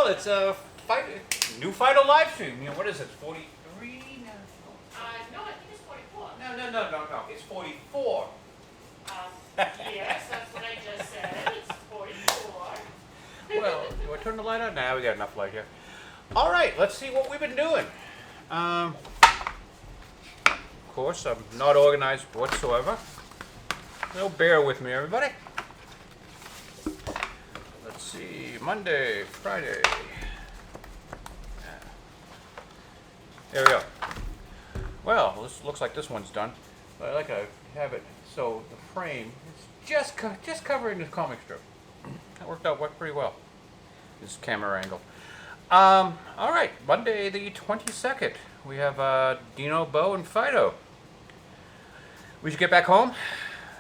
Well, it's a new Fido live stream. You know, what is it? 43 now? No, I think it's 44. No. It's 44. Yes, that's what I just said. It's 44. Well, do I turn the light on? Nah, we got enough light here. All right, let's see what we've been doing. Of course, I'm not organized whatsoever. So bear with me, everybody. Let's see, Monday, Friday. There we go. Well, this looks like this one's done. But I like to have it so the frame is just covering this comic strip. That worked out pretty well. This camera angle. All right, Monday the 22nd. We have Dino, Bo, and Fido. We should get back home.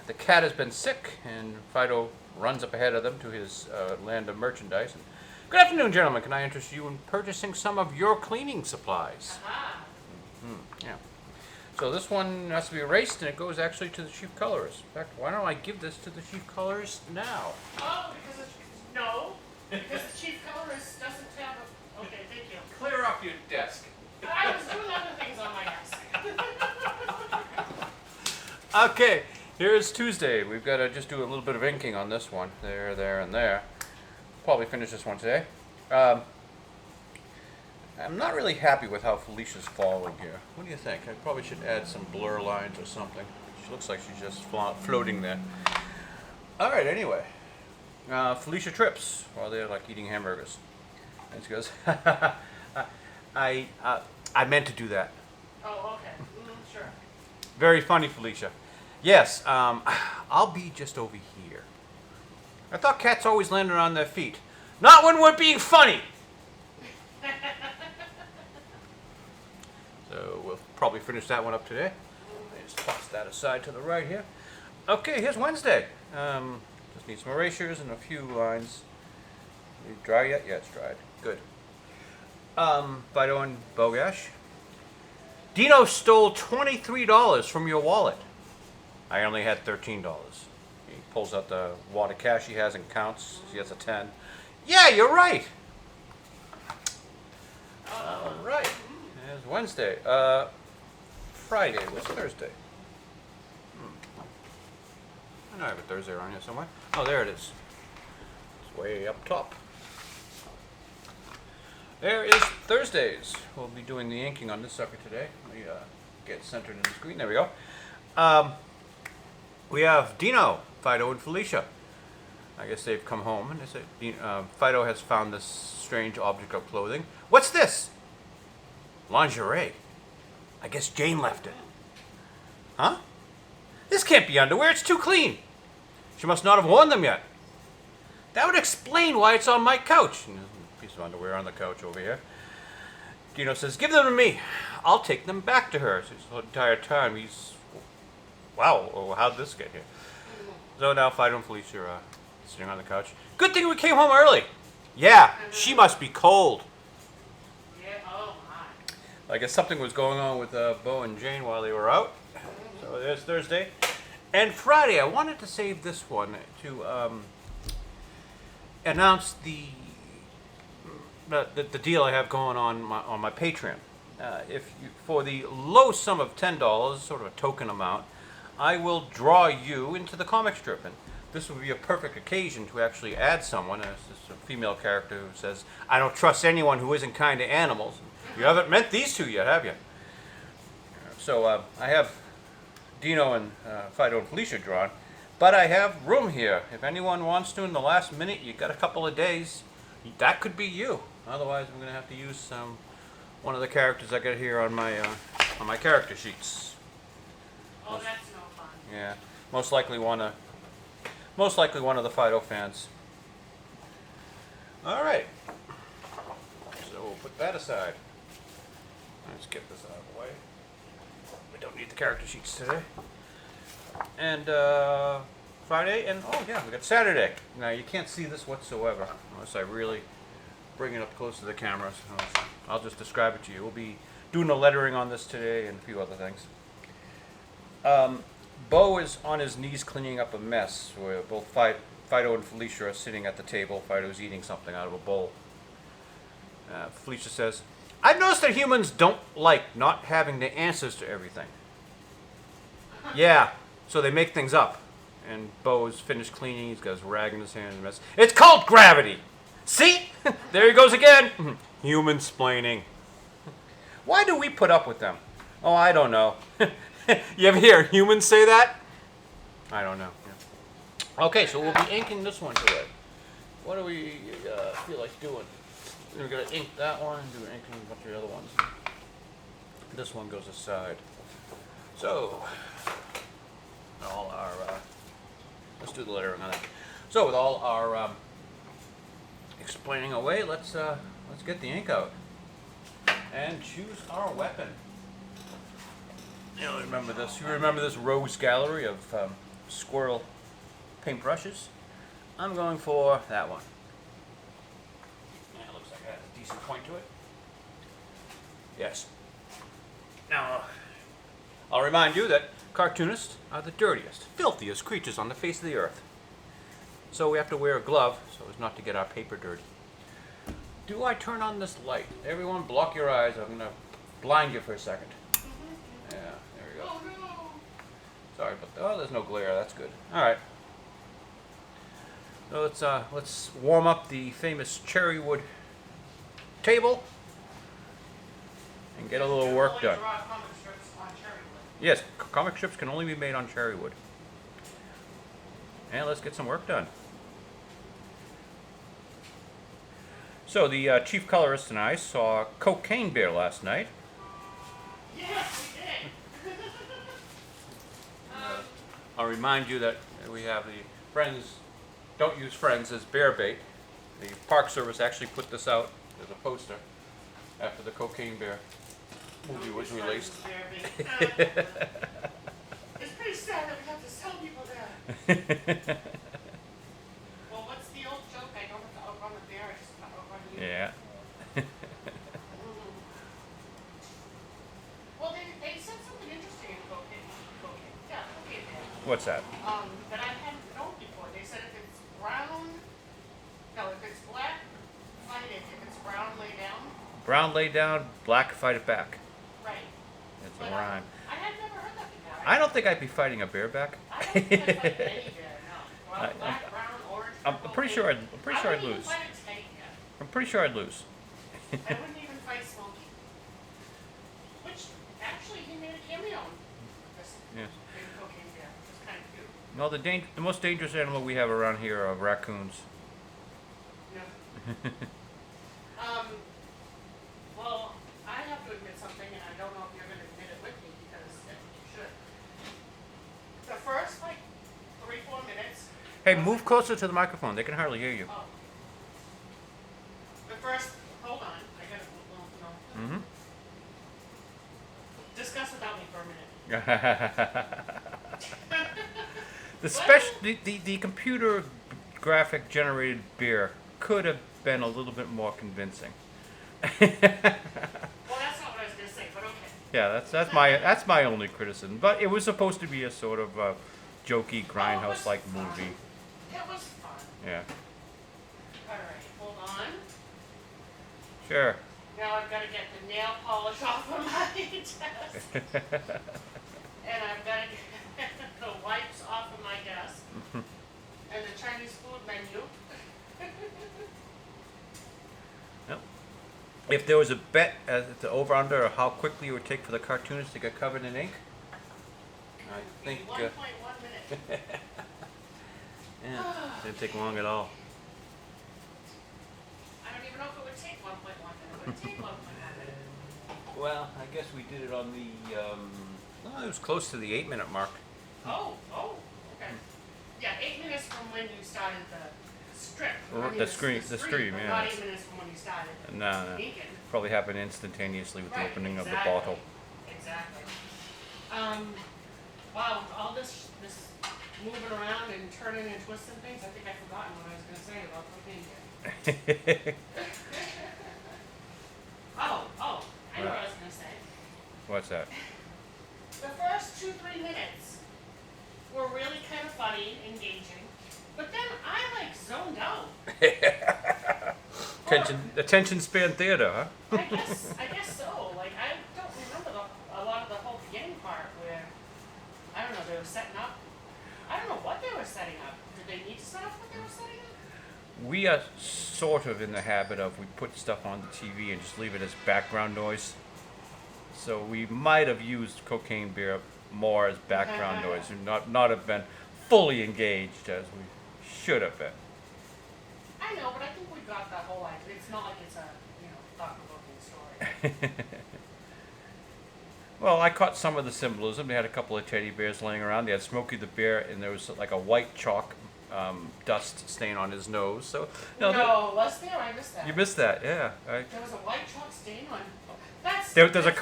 The cat has been sick, and Fido runs up ahead of them to his land of merchandise. And, good afternoon, gentlemen. Can I interest you in purchasing some of your cleaning supplies? Yeah. So this one has to be erased, and it goes actually to the chief colorist. In fact, why don't I give this to the chief colorist now? Oh, because the chief colorist doesn't have a... Okay, thank you. Clear off your desk. I was doing other things on my desk. Okay, here's Tuesday. We've got to just do a little bit of inking on this one. There, and there. Probably finish this one today. I'm not really happy with how Felicia's falling here. What do you think? I probably should add some blur lines or something. She looks like she's just floating there. All right, anyway. Felicia trips while they're like eating hamburgers. And she goes, I meant to do that. Oh, okay. Sure. Very funny, Felicia. Yes, I'll be just over here. I thought cats always landed on their feet. Not when we're being funny! So we'll probably finish that one up today. Let me just toss that aside to the right here. Okay, here's Wednesday. Just need some erasures and a few lines. Is it dry yet? Yeah, it's dried. Good. Fido and Bogash. Dino stole $23 from your wallet. I only had $13. He pulls out the wad of cash he has and counts. He has a 10. Yeah, you're right. All right. There's Wednesday. Friday. What's Thursday? I know I have a Thursday around here somewhere. Oh, there it is. It's way up top. There is Thursdays. We'll be doing the inking on this sucker today. Let me get centered in the screen. There we go. We have Dino, Fido, and Felicia. I guess they've come home, and they say Fido has found this strange object of clothing. What's this? Lingerie. I guess Jane left it. Huh? This can't be underwear. It's too clean. She must not have worn them yet. That would explain why it's on my couch. And there's a piece of underwear on the couch over here. Dino says, give them to me. I'll take them back to her. So the entire time he's... Wow, how'd this get here? So now Fido and Felicia are sitting on the couch. Good thing we came home early. Yeah, she must be cold. Yeah, oh my. I guess something was going on with Bo and Jane while they were out. So there's Thursday. And Friday, I wanted to save this one to announce the deal I have going on my Patreon. For the low sum of $10, sort of a token amount, I will draw you into the comic strip. And this would be a perfect occasion to actually add someone. This is a female character who says, I don't trust anyone who isn't kind to animals. You haven't met these two yet, have you? So I have Dino and Fido and Felicia drawn, but I have room here. If anyone wants to in the last minute, you got a couple of days. That could be you. Otherwise, I'm going to have to use one of the characters I got here on my character sheets. Oh, that's no fun. Yeah, most likely one of the Fido fans. All right. So we'll put that aside. Let's get this out of the way. We don't need the character sheets today. And Friday, and oh yeah, we got Saturday. Now you can't see this whatsoever unless I really bring it up close to the camera. So I'll just describe it to you. We'll be doing the lettering on this today and a few other things. Bo is on his knees cleaning up a mess where both Fido and Felicia are sitting at the table. Fido's eating something out of a bowl. Felicia says, I've noticed that humans don't like not having the answers to everything. Yeah, so they make things up. And Bo's finished cleaning. He's got his rag in his hand. And it's called gravity. See? There he goes again. Human splaining. Why do we put up with them? Oh, I don't know. You ever hear humans say that? I don't know. Yeah. Okay, so we'll be inking this one today. What do we feel like doing? We're going to ink that one and do inking a bunch of the other ones. This one goes aside. So, all our, let's do the lettering on that. So, with all our explaining away, let's get the ink out and choose our weapon. You remember this? You remember this rogues gallery of squirrel paintbrushes? I'm going for that one. Yeah, it looks like it has a decent point to it. Yes. Now, I'll remind you that cartoonists are the dirtiest, filthiest creatures on the face of the earth. So we have to wear a glove so as not to get our paper dirty. Do I turn on this light? Everyone block your eyes. I'm going to blind you for a second. Yeah, there we go. Oh no! Sorry, but there's no glare. That's good. All right. So let's warm up the famous cherry wood table and get a little work done. Draw comic strips on cherry wood. Yes, comic strips can only be made on cherry wood. And let's get some work done. So the chief colorist and I saw Cocaine Bear last night. Yes, we did. I'll remind you that we have the Friends, Don't Use Friends as bear bait. The Park Service actually put this out as a poster after the Cocaine Bear movie was released. It's pretty sad that we have to tell people that. Well, what's the old joke? I don't have to outrun the bear, I just have to outrun you. Yeah. Well, they said something interesting in cocaine. Yeah, cocaine bear. What's that? That I hadn't known before. They said if it's brown, no, if it's black, fight it. If it's brown, lay down. Brown lay down, black fight it back. Right. It's But, a rhyme. I had never heard that before. I don't think I'd be fighting a bareback. I don't think I'd fight any bear, no. Well, black, brown, orange, I'm purple, pretty sure pink. I'd lose. I wouldn't even fight a tank yet. I'm pretty sure I'd lose. I wouldn't even fight Smokey. Which, actually, he made a cameo in this Yes. in Cocaine Bear, which is kind of cute. No, the most dangerous animal we have around here are raccoons. Yeah. Well, I have to admit something, and I don't know if you're going to admit it with me, because you should. The first, 3-4 minutes. Hey, move closer to the microphone. They can hardly hear you. Oh. The first, hold on, I gotta, no. Mm-hmm. Discuss without me for a minute. The computer graphic generated beer could have been a little bit more convincing. Well, that's not what I was gonna say, but okay. Yeah, that's my only criticism. But it was supposed to be a sort of jokey grindhouse-like fun. movie. It was fun. Yeah. Alright, hold on. Sure. Now I've gotta get the nail polish off of my desk. And I've gotta get the wipes off of my desk. And the Chinese food menu. Yep. If there was a bet as to over/under how quickly it would take for the cartoonist to get covered in ink, I think 1.1 minute. yeah, it didn't take long at all. I don't even know if it would take 1.1 minute. It would take 1.1 minute. Well, I guess we did it on the. It was close to the 8-minute mark. Oh, okay. Yeah, 8 minutes from when you started the strip. The stream, but yeah. not 8 minutes from when you started No, inking. probably happened instantaneously with the Right, opening exactly. of the bottle. Exactly. Wow, all this moving around and turning and twisting things, I think I've forgotten what I was going to say about cocaine here. I know what I was going to say. What's that? The first 2-3 minutes were really kind of funny, engaging, but then I zoned out. For Attention span theater, huh? I guess so. Like I don't remember a lot of the whole beginning part where I don't know they were setting up. I don't know what they were setting up. Did they need to set up what they were setting up? We are sort of in the habit of we put stuff on the TV and just leave it as background noise. So we might have used Cocaine Bear more as background noise and not have been fully engaged as we should have been. I know, but I think we got the whole idea. It's not like it's a thought-provoking story. Well, I caught some of the symbolism. They had a couple of teddy bears laying around. They had Smokey the Bear, and there was like a white chalk dust stain on his nose. So no, was there? I missed that. You missed that, yeah. There was a white chalk stain on. There's a that's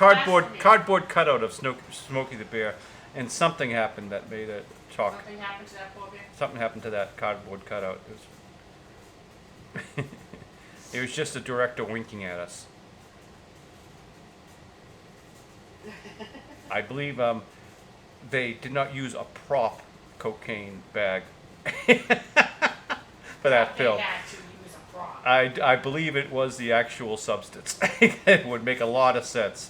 cardboard cutout of Smokey the Bear, and something happened that made it chalk. Something happened to that poor bear. Something happened to that cardboard cutout. It was just the director winking at us. I believe they did not use a prop cocaine bag for that film. They had to use a prop. I believe it was the actual substance. It would make a lot of sense.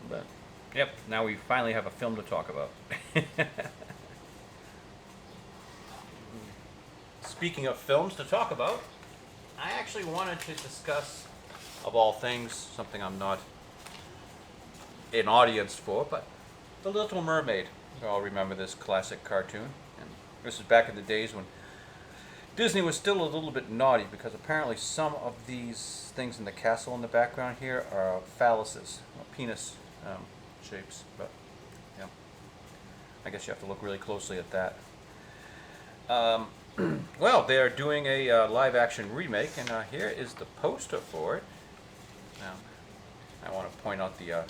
But, yep, now we finally have a film to talk about. Speaking of films to talk about, I actually wanted to discuss, of all things, something I'm not an audience for, but The Little Mermaid. You all remember this classic cartoon. And this is back in the days when Disney was still a little bit naughty, because apparently some of these things in the castle in the background here are phalluses, penis shapes. But yeah, I guess you have to look really closely at that. Well, they're doing a live-action remake, and here is the poster for it. Now, I want to point out the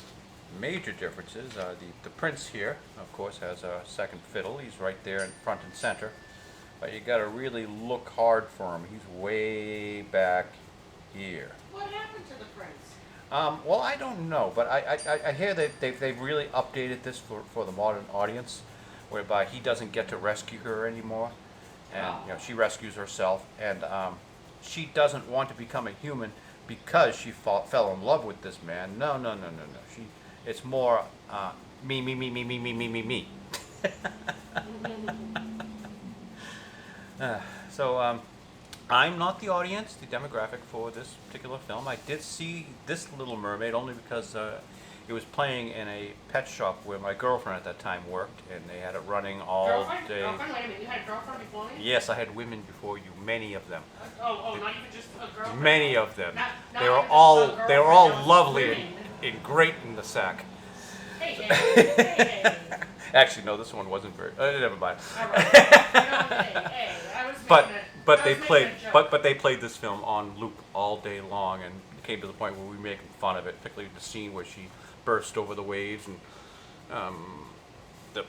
major differences. The prince here, of course, has a second fiddle. He's right there in front and center. But you got to really look hard for him. He's way back here. What happened to the prince? Well, I don't know, but I hear that they've really updated this for the modern audience, whereby he doesn't get to rescue her anymore. And she rescues herself, and she doesn't want to become a human because she fell in love with this man. No. It's more me. So I'm not the audience, the demographic for this particular film. I did see this Little Mermaid only because it was playing in a pet shop where my girlfriend at that time worked, and they had it running all day. Girlfriend? Wait a minute, you had a girlfriend before me? Yes, I had women before you, many of them. Not even just a girlfriend? Many of them. Not They were even all just a they were all girlfriend, lovely women. and great in the sack. Hey. Actually, no, this one wasn't very. Never mind. All right. Hey, I was But they making a played joke. but they played this film on loop all day long, and it came to the point where we were making fun of it, particularly the scene where she burst over the waves, and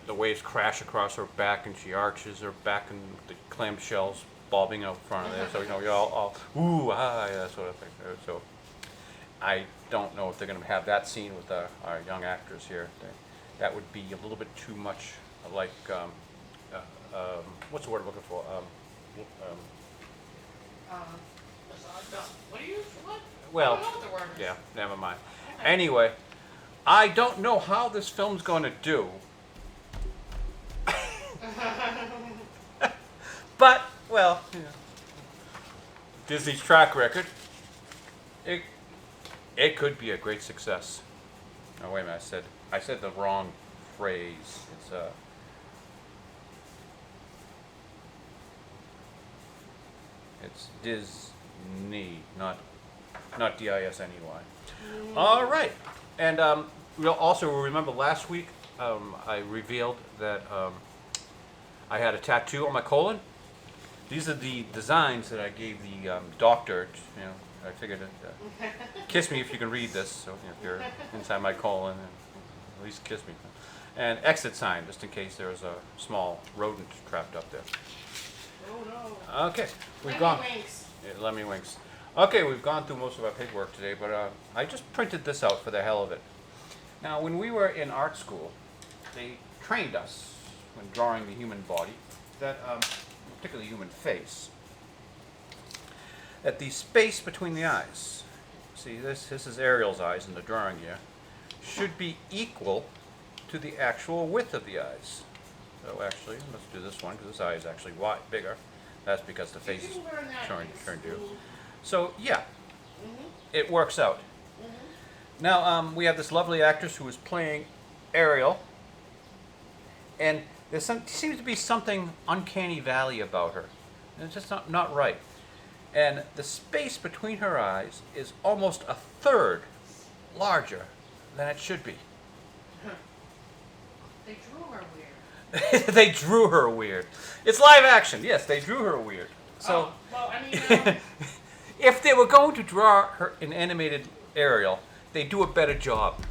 the waves crash across her back, and she arches her back, and the clamshells bobbing out front of there. So you're all ooh that sort of thing. So I don't know if they're going to have that scene with our young actors here. That would be a little bit too much like what's the word I'm looking for? What do you? What? Well, I don't know what the word is. yeah, never mind. Okay. Anyway, I don't know how this film's going to do. But, well, Disney's track record, it could be a great success. Oh, wait a minute, I said the wrong phrase. It's Disney, not D-I-S-N-E-Y. All right, and we'll also remember last week I revealed that I had a tattoo on my colon. These are the designs that I gave the doctor. I figured, kiss me if you can read this. So if you're inside my colon, at least kiss me. And exit sign, just in case there was a small rodent trapped up there. Oh no. Okay, we've Lemmy gone. winks. Yeah, let me winks. Okay, we've gone through most of our paperwork today, but I just printed this out for the hell of it. Now, when we were in art school, they trained us when drawing the human body, that particularly human face, that the space between the eyes, see this is Ariel's eyes in the drawing here, should be equal to the actual width of the eyes. So actually, let's do this one because this eye is actually bigger. That's because the face is turned to. So yeah, it works out. Now we have this lovely actress who is playing Ariel, and there seems to be something uncanny valley about her. And it's just not right. And the space between her eyes is almost a third larger than it should be. They drew her weird. They drew her weird. It's live action. Yes, they drew her weird. So, well, I mean, if they were going to draw her an animated Ariel, they do a better job.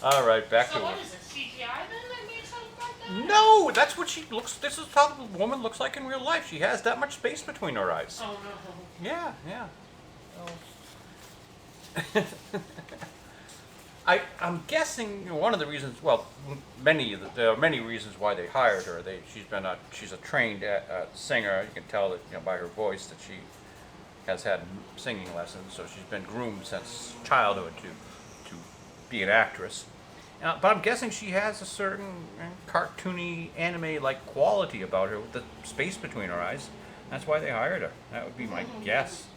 All right, back to so it. what is it, CGI then that makes her like that? No, that's what she looks. This is how the woman looks like in real life. She has that much space between her eyes. Oh no. Yeah, yeah. I'm guessing one of the reasons. Well, there are many reasons why they hired her. She's a trained singer. You can tell that by her voice that she has had singing lessons. So she's been groomed since childhood to be an actress. But I'm guessing she has a certain cartoony anime-like quality about her with the space between her eyes. That's why they hired her. That would be my guess.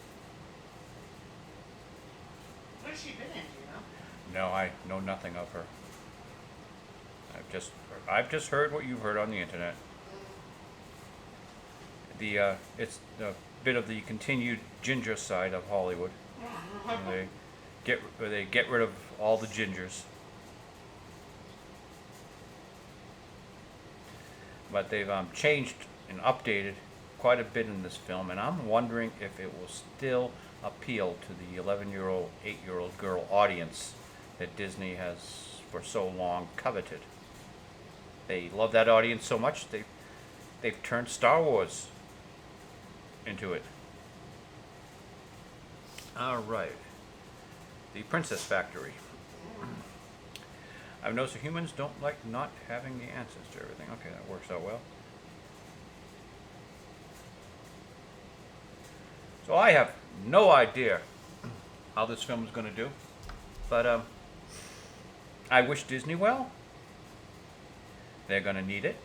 What has she been in, do you know? No, I know nothing of her. I've just heard what you've heard on the internet. It's a bit of the continued ginger side of Hollywood. They get rid of all the gingers. But they've changed and updated quite a bit in this film, and I'm wondering if it will still appeal to the 11-year-old, 8-year-old girl audience that Disney has for so long coveted. They love that audience so much they've turned Star Wars into it. All right, the Princess Factory. I've noticed that humans don't like not having the answers to everything. Okay, that works out well. So I have no idea how this film is going to do, but I wish Disney well. They're going to need it.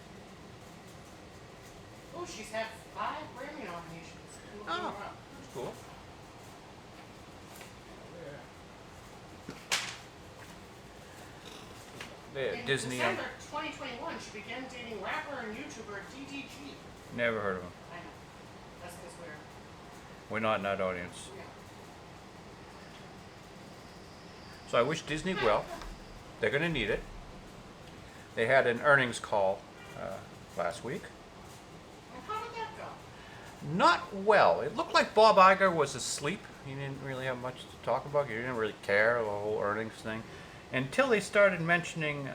Oh, she's had 5 Grammy nominations. Oh, that's cool. There, In Disney. December 2021, she began dating rapper and YouTuber DDG. Never heard of him. I know. That's because We're not in that audience. yeah. So I wish Disney well. They're going to need it. They had an earnings call last week. Well, how did that go? Not well. It looked like Bob Iger was asleep. He didn't really have much to talk about. He didn't really care, the whole earnings thing, until they started mentioning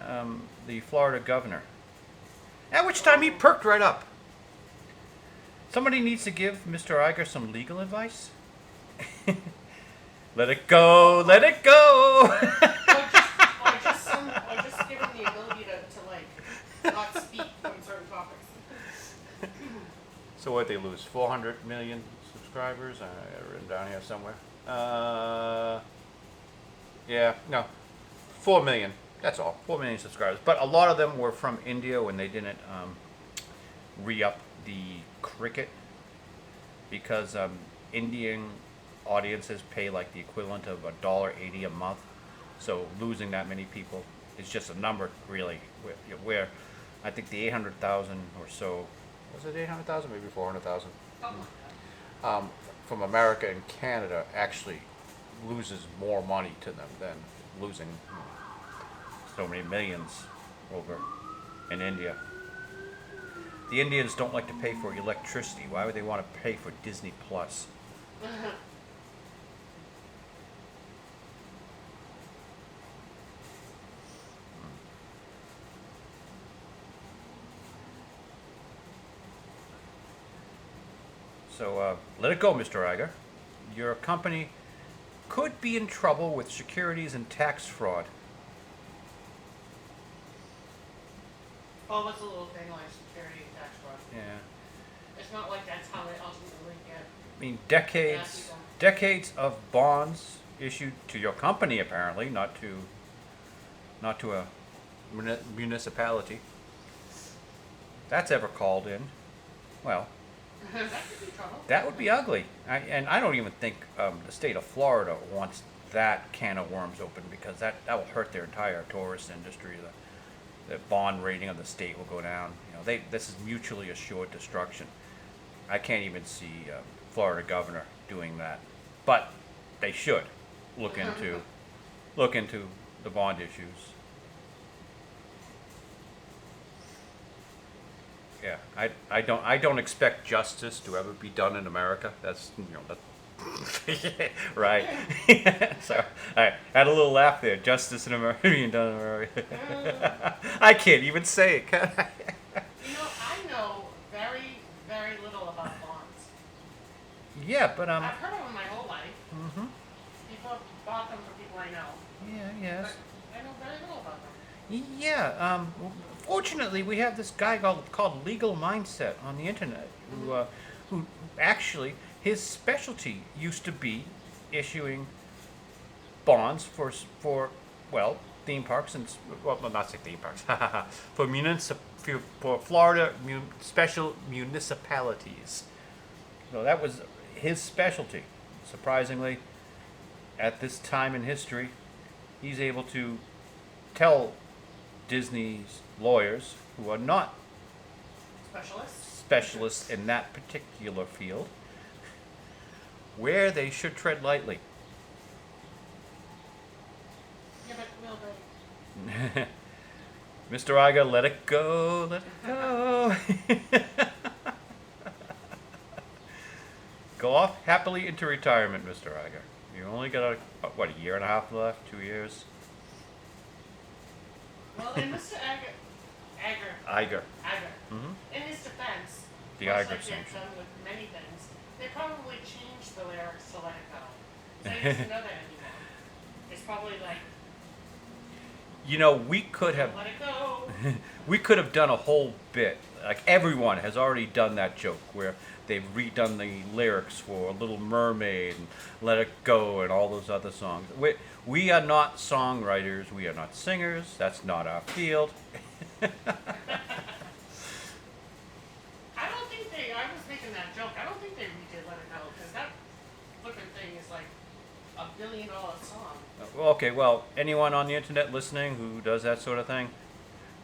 the Florida governor. At which time he perked right up. Somebody needs to give Mr. Iger some legal advice. Let it go, let it go. Or just give him the ability to not speak on certain topics. So what, they lose 400 million subscribers? I got it written down here somewhere. Yeah, no, 4 million. That's all, 4 million subscribers. But a lot of them were from India when they didn't re-up the cricket, because Indian audiences pay like the equivalent of $1.80 a month. So losing that many people is just a number, really. Where I think the 800,000 or so, was it 800,000, maybe 400,000, from America and Canada actually loses more money to them than losing so many millions over in India. The Indians don't like to pay for electricity. Why would they want to pay for Disney Plus? So let it go, Mr. Iger. Your company could be in trouble with securities and tax fraud. Oh, it's a little thing like security and tax fraud. Yeah. It's not like that's how they ultimately get. I mean, Yeah, people. decades of bonds issued to your company, apparently, not to a municipality. That's ever called in. Well, That could be trouble. that would be ugly. And I don't even think the state of Florida wants that can of worms open, because that will hurt their entire tourist industry. The bond rating of the state will go down. This is mutually assured destruction. I can't even see Florida governor doing that, but they should look into the bond issues. Yeah, I don't expect justice to ever be done in America. That's right. So I had a little laugh there. Justice in America being done in America. I can't even say it, can I? I know very, very little about bonds. Yeah, but I've heard of them my whole life. Mhm. People have bought them for people I know. Yeah. Yes. But I know very little about them. Yeah. Fortunately, we have this guy called Legal Mindset on the internet, who actually his specialty used to be issuing bonds for theme parks and not say theme parks for Florida special municipalities. So that was his specialty. Surprisingly, at this time in history, he's able to tell Disney's lawyers, who are not specialists in that particular field, where they should tread lightly. Yeah, but will they? Mr. Iger, let it go, let it go. Go off happily into retirement, Mr. Iger. You only got a year and a half left, 2 years? Well, in Mr. Iger. In his defense, The much Iger like they've sanction. done with many things, they probably changed the lyrics to Let It Go. So he doesn't know that anymore. It's probably like, We could have let it go. we could have done a whole bit. Like, everyone has already done that joke where they've redone the lyrics for Little Mermaid and Let It Go and all those other songs. We are not songwriters. We are not singers. That's not our field. I was making that joke. I don't think they redid Let It Go, because that flipping thing is like $1 billion song. Okay, well, anyone on the internet listening who does that sort of thing,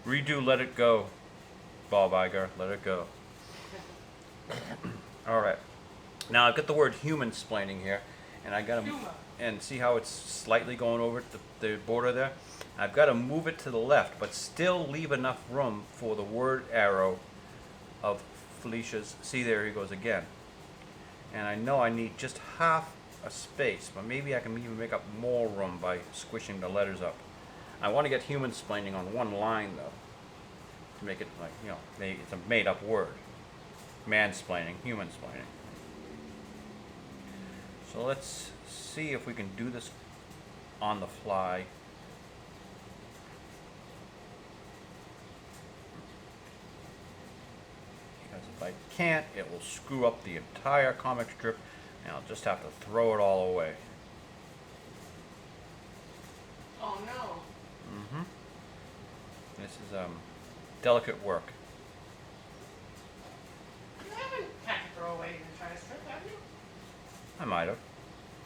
redo Let It Go. Bob Iger, Let It Go. All right. Now I've got the word human splaining here, and I got to and see how it's slightly going over the border there. I've got to move it to the left, but still leave enough room for the word arrow of Felicia's. See, there he goes again. And I know I need just half a space, but maybe I can even make up more room by squishing the letters up. I want to get human splaining on one line though, to make it like, it's a made up word. Mansplaining, human splaining. So let's see if we can do this on the fly. Because if I can't, it will screw up the entire comic strip, and I'll just have to throw it all away. Oh no. This is delicate work. You haven't had to throw away an entire strip, have you? I might have.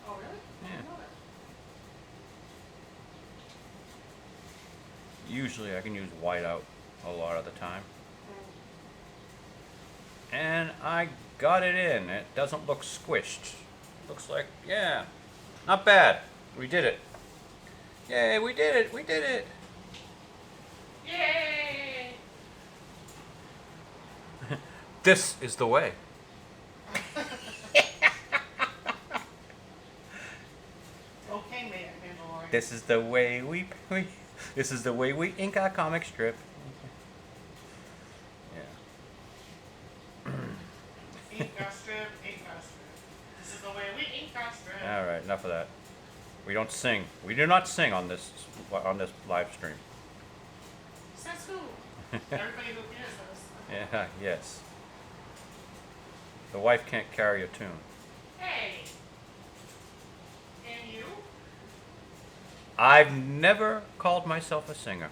Oh really? I Yeah. didn't know that. Usually I can use whiteout a lot of the time. And I got it in. It doesn't look squished. Looks like, yeah, not bad. We did it. Yay, we did it. We did it. Yay! This is the way. Okay, Mandalorian. This is the way we this is the way we ink our comic strip. Yeah. Ink our strip, ink our strip. This is the way we ink our strip. All right, enough of that. We don't sing. We do not sing on this live stream. Says who? Everybody who hears this. Yeah, yes. The wife can't carry a tune. Hey. And you? I've never called myself a singer.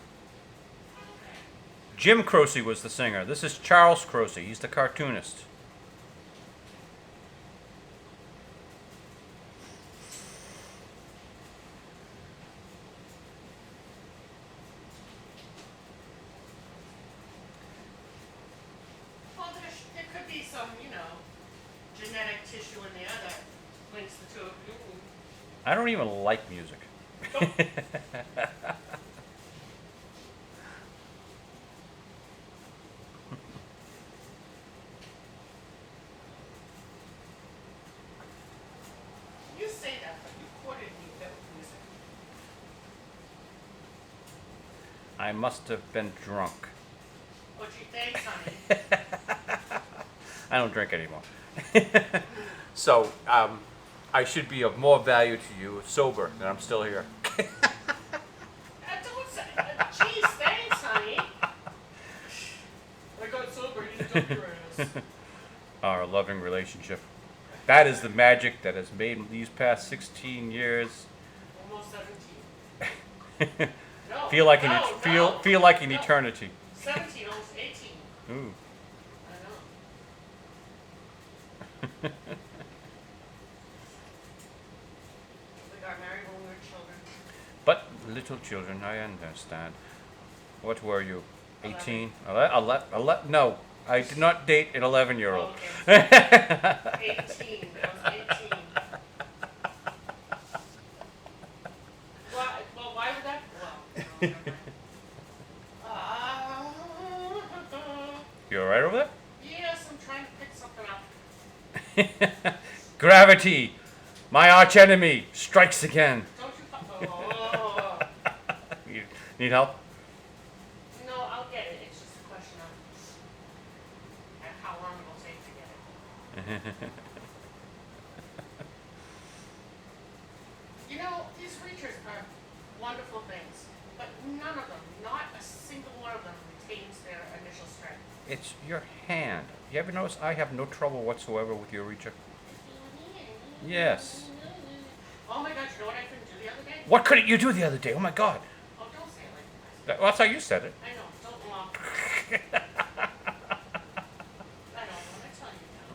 Jim Croce was the singer. This is Charles Croce. He's the cartoonist. Well, there could be some, genetic tissue in there that links the two of you. I don't even like music. You say that, but you quoted me that music. I must have been drunk. Oh, gee, thanks, honey. I don't drink anymore. So, I should be of more value to you sober than I'm still here. Don't say, geez, thanks, honey. I got sober, you don't realize. Our loving relationship. That is the magic that has made these past 16 years Almost 17. No, feel like feel like an no. eternity. 17, almost 18. Ooh. I know. We got married when we were children. But little children, I understand. What were you? 18? No, I did not date an 11-year-old. Oh, okay. 18. I was 18. Well, why would that? Well, never mind. You alright over Yes, I'm trying to pick something up. there? Gravity, my arch enemy, strikes again. Don't you? Oh. You need help? No, I'll get it. It's just a question of how long it will take to get it. These reachers are wonderful things, but none of them, not a single one of them, retains their initial strength. It's your hand. You ever notice I have no trouble whatsoever with your reacher? Yes. Oh my gosh, you know what I couldn't do the other day? What couldn't you do the other day? Oh my God. Oh, don't say it like that. Well, that's how you said it. I know, don't laugh. I don't want to tell you now.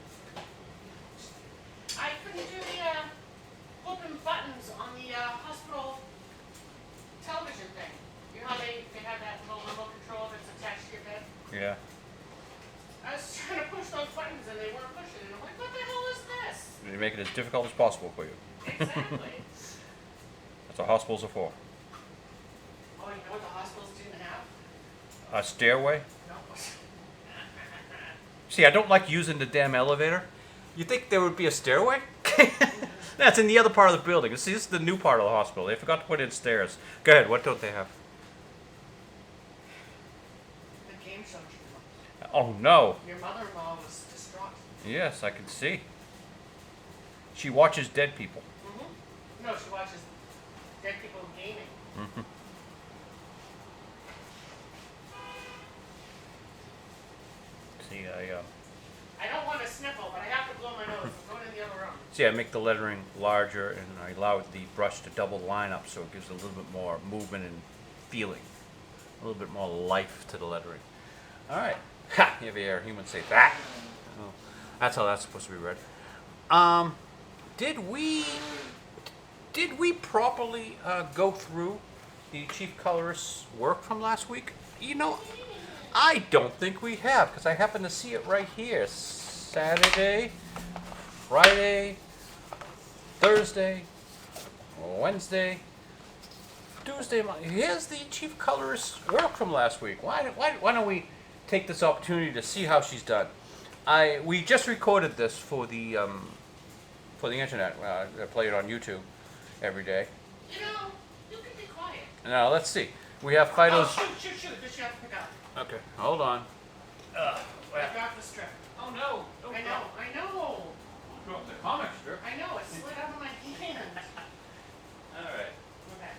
I couldn't do the flipping buttons on the hospital television thing. You know how they have that little remote control that's attached to your bed? Yeah. I was trying to push those buttons and they weren't pushing. And I'm like, what the hell is this? You make it as difficult as possible for you. Exactly. That's what hospitals are for. Oh, you know what the hospitals didn't have? A stairway? No. See, I don't like using the damn elevator. You think there would be a stairway? That's in the other part of the building. See, this is the new part of the hospital. They forgot to put in stairs. Go ahead, what don't they have? The game show you. Oh, no. Your mother-in-law was distraught. Yes, I can see. She watches dead people. Mm-hmm. No, she watches dead people gaming. Mm-hmm. See, I don't want to sniffle, but I have to blow my nose. I'm going in the other room. see, I make the lettering larger and I allow the brush to double line up so it gives a little bit more movement and feeling. A little bit more life to the lettering. All right. Ha! You ever hear humans say that? Oh, that's how that's supposed to be read. Did we properly go through the chief colorist's work from last week? I don't think we have, because I happen to see it right here. Saturday, Friday, Thursday, Wednesday, Tuesday. Here's the chief colorist's work from last week. Why don't we take this opportunity to see how she's done? We just recorded this for the internet. I play it on YouTube every day. You can be quiet. Now let's see. We have Fido's. Oh, shoot. This you have to pick up. Okay, hold on. I got the strip. Oh no! I know. Drop the comic strip. I know, it slid out of my hand. All right. Okay.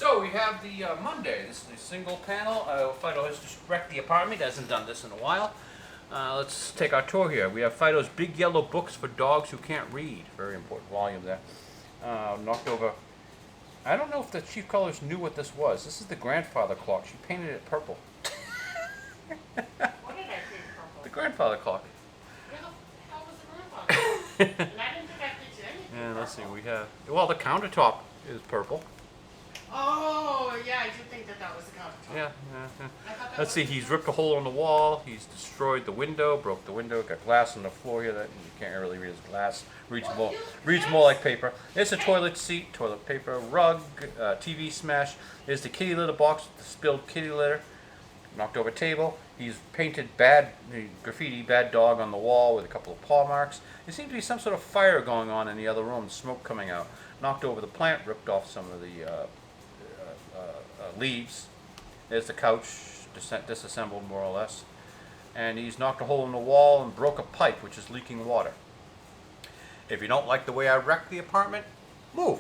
So we have the Monday. This is a single panel. Fido has just wrecked the apartment. He hasn't done this in a while. Let's take our tour here. We have Fido's big yellow books for dogs who can't read. Very important volume there. Knocked over. I don't know if the chief colorist knew what this was. This is the grandfather clock. She painted it purple. What did I paint purple? The grandfather clock. Where the hell was the grandfather? And I didn't think I painted anything And let's see, purple. we have, well, the countertop is purple. Oh, yeah, I did think that that was the countertop. Yeah. I thought that Let's see, was- he's ripped a hole in the wall, he's destroyed the window, broke the window, got glass on the floor here that you can't really read as glass. Reads Well, more, you- reads yes. more like paper. There's a toilet seat, toilet paper, rug, TV smash. There's the kitty litter box with the spilled kitty litter. Knocked over table. He's painted graffiti, bad dog on the wall with a couple of paw marks. There seems to be some sort of fire going on in the other room, smoke coming out. Knocked over the plant, ripped off some of the leaves. There's the couch, disassembled more or less. And he's knocked a hole in the wall and broke a pipe which is leaking water. If you don't like the way I wrecked the apartment, move.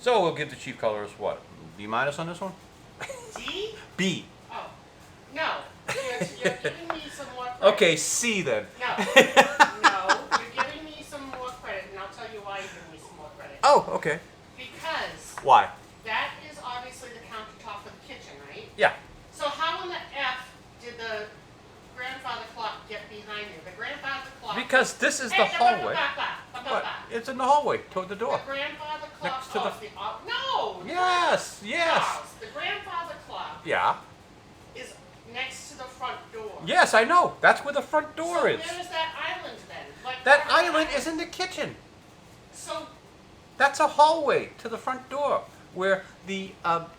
So we'll give the chief colorist what? B- on this one? D? B. Oh. No. You're giving me some more credit. Okay, C then. No. No. You're giving me some more credit, and I'll tell you why you're giving me some more credit. Oh, okay. Because Why? that is obviously the countertop for the kitchen, right? Yeah. So how in the F did the grandfather clock get behind you? The grandfather clock... Because this is the Hey, hallway. What? It's in the hallway toward the door. The grandfather clock... Next to the- oh, it's no! Yes, yes. Charles, the grandfather clock Yeah. is next to the front door. Yes, I know. That's where the front door So is. where is that island then? Like, That where- island is in the kitchen. So, That's a hallway to the front door where the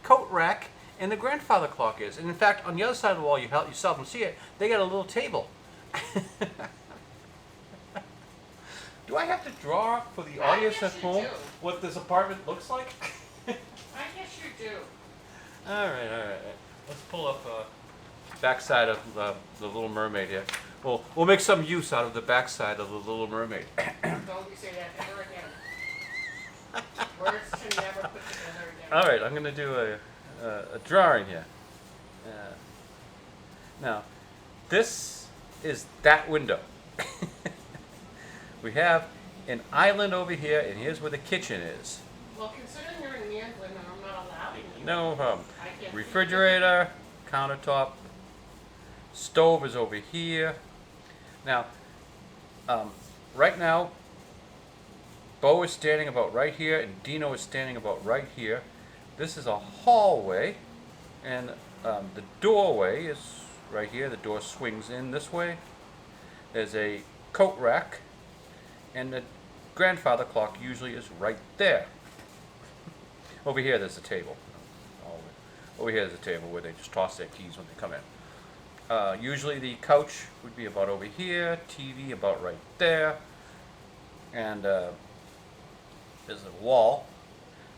coat rack and the grandfather clock is. And in fact, on the other side of the wall, you seldom see it, they got a little table. Do I have to draw up for the I audience guess at you home do. what this apartment looks like? I guess you do. All right. Let's pull up backside of the Little Mermaid here. We'll make some use out of the backside of the Little Mermaid. Don't you say that ever again. Words to never put together again. All right, I'm going to do a drawing here. Now, this is that window. We have an island over here, and here's where the kitchen is. Well, considering you're in Mandarin and I'm not allowing you. No problem. I can't. Refrigerator, countertop, stove is over here. Now, right now, Bo is standing about right here, and Dino is standing about right here. This is a hallway, and the doorway is right here. The door swings in this way. There's a coat rack, and the grandfather clock usually is right there. Over here, there's a table. Over here, there's a table where they just toss their keys when they come in. Usually, the couch would be about over here. TV about right there, and there's a wall.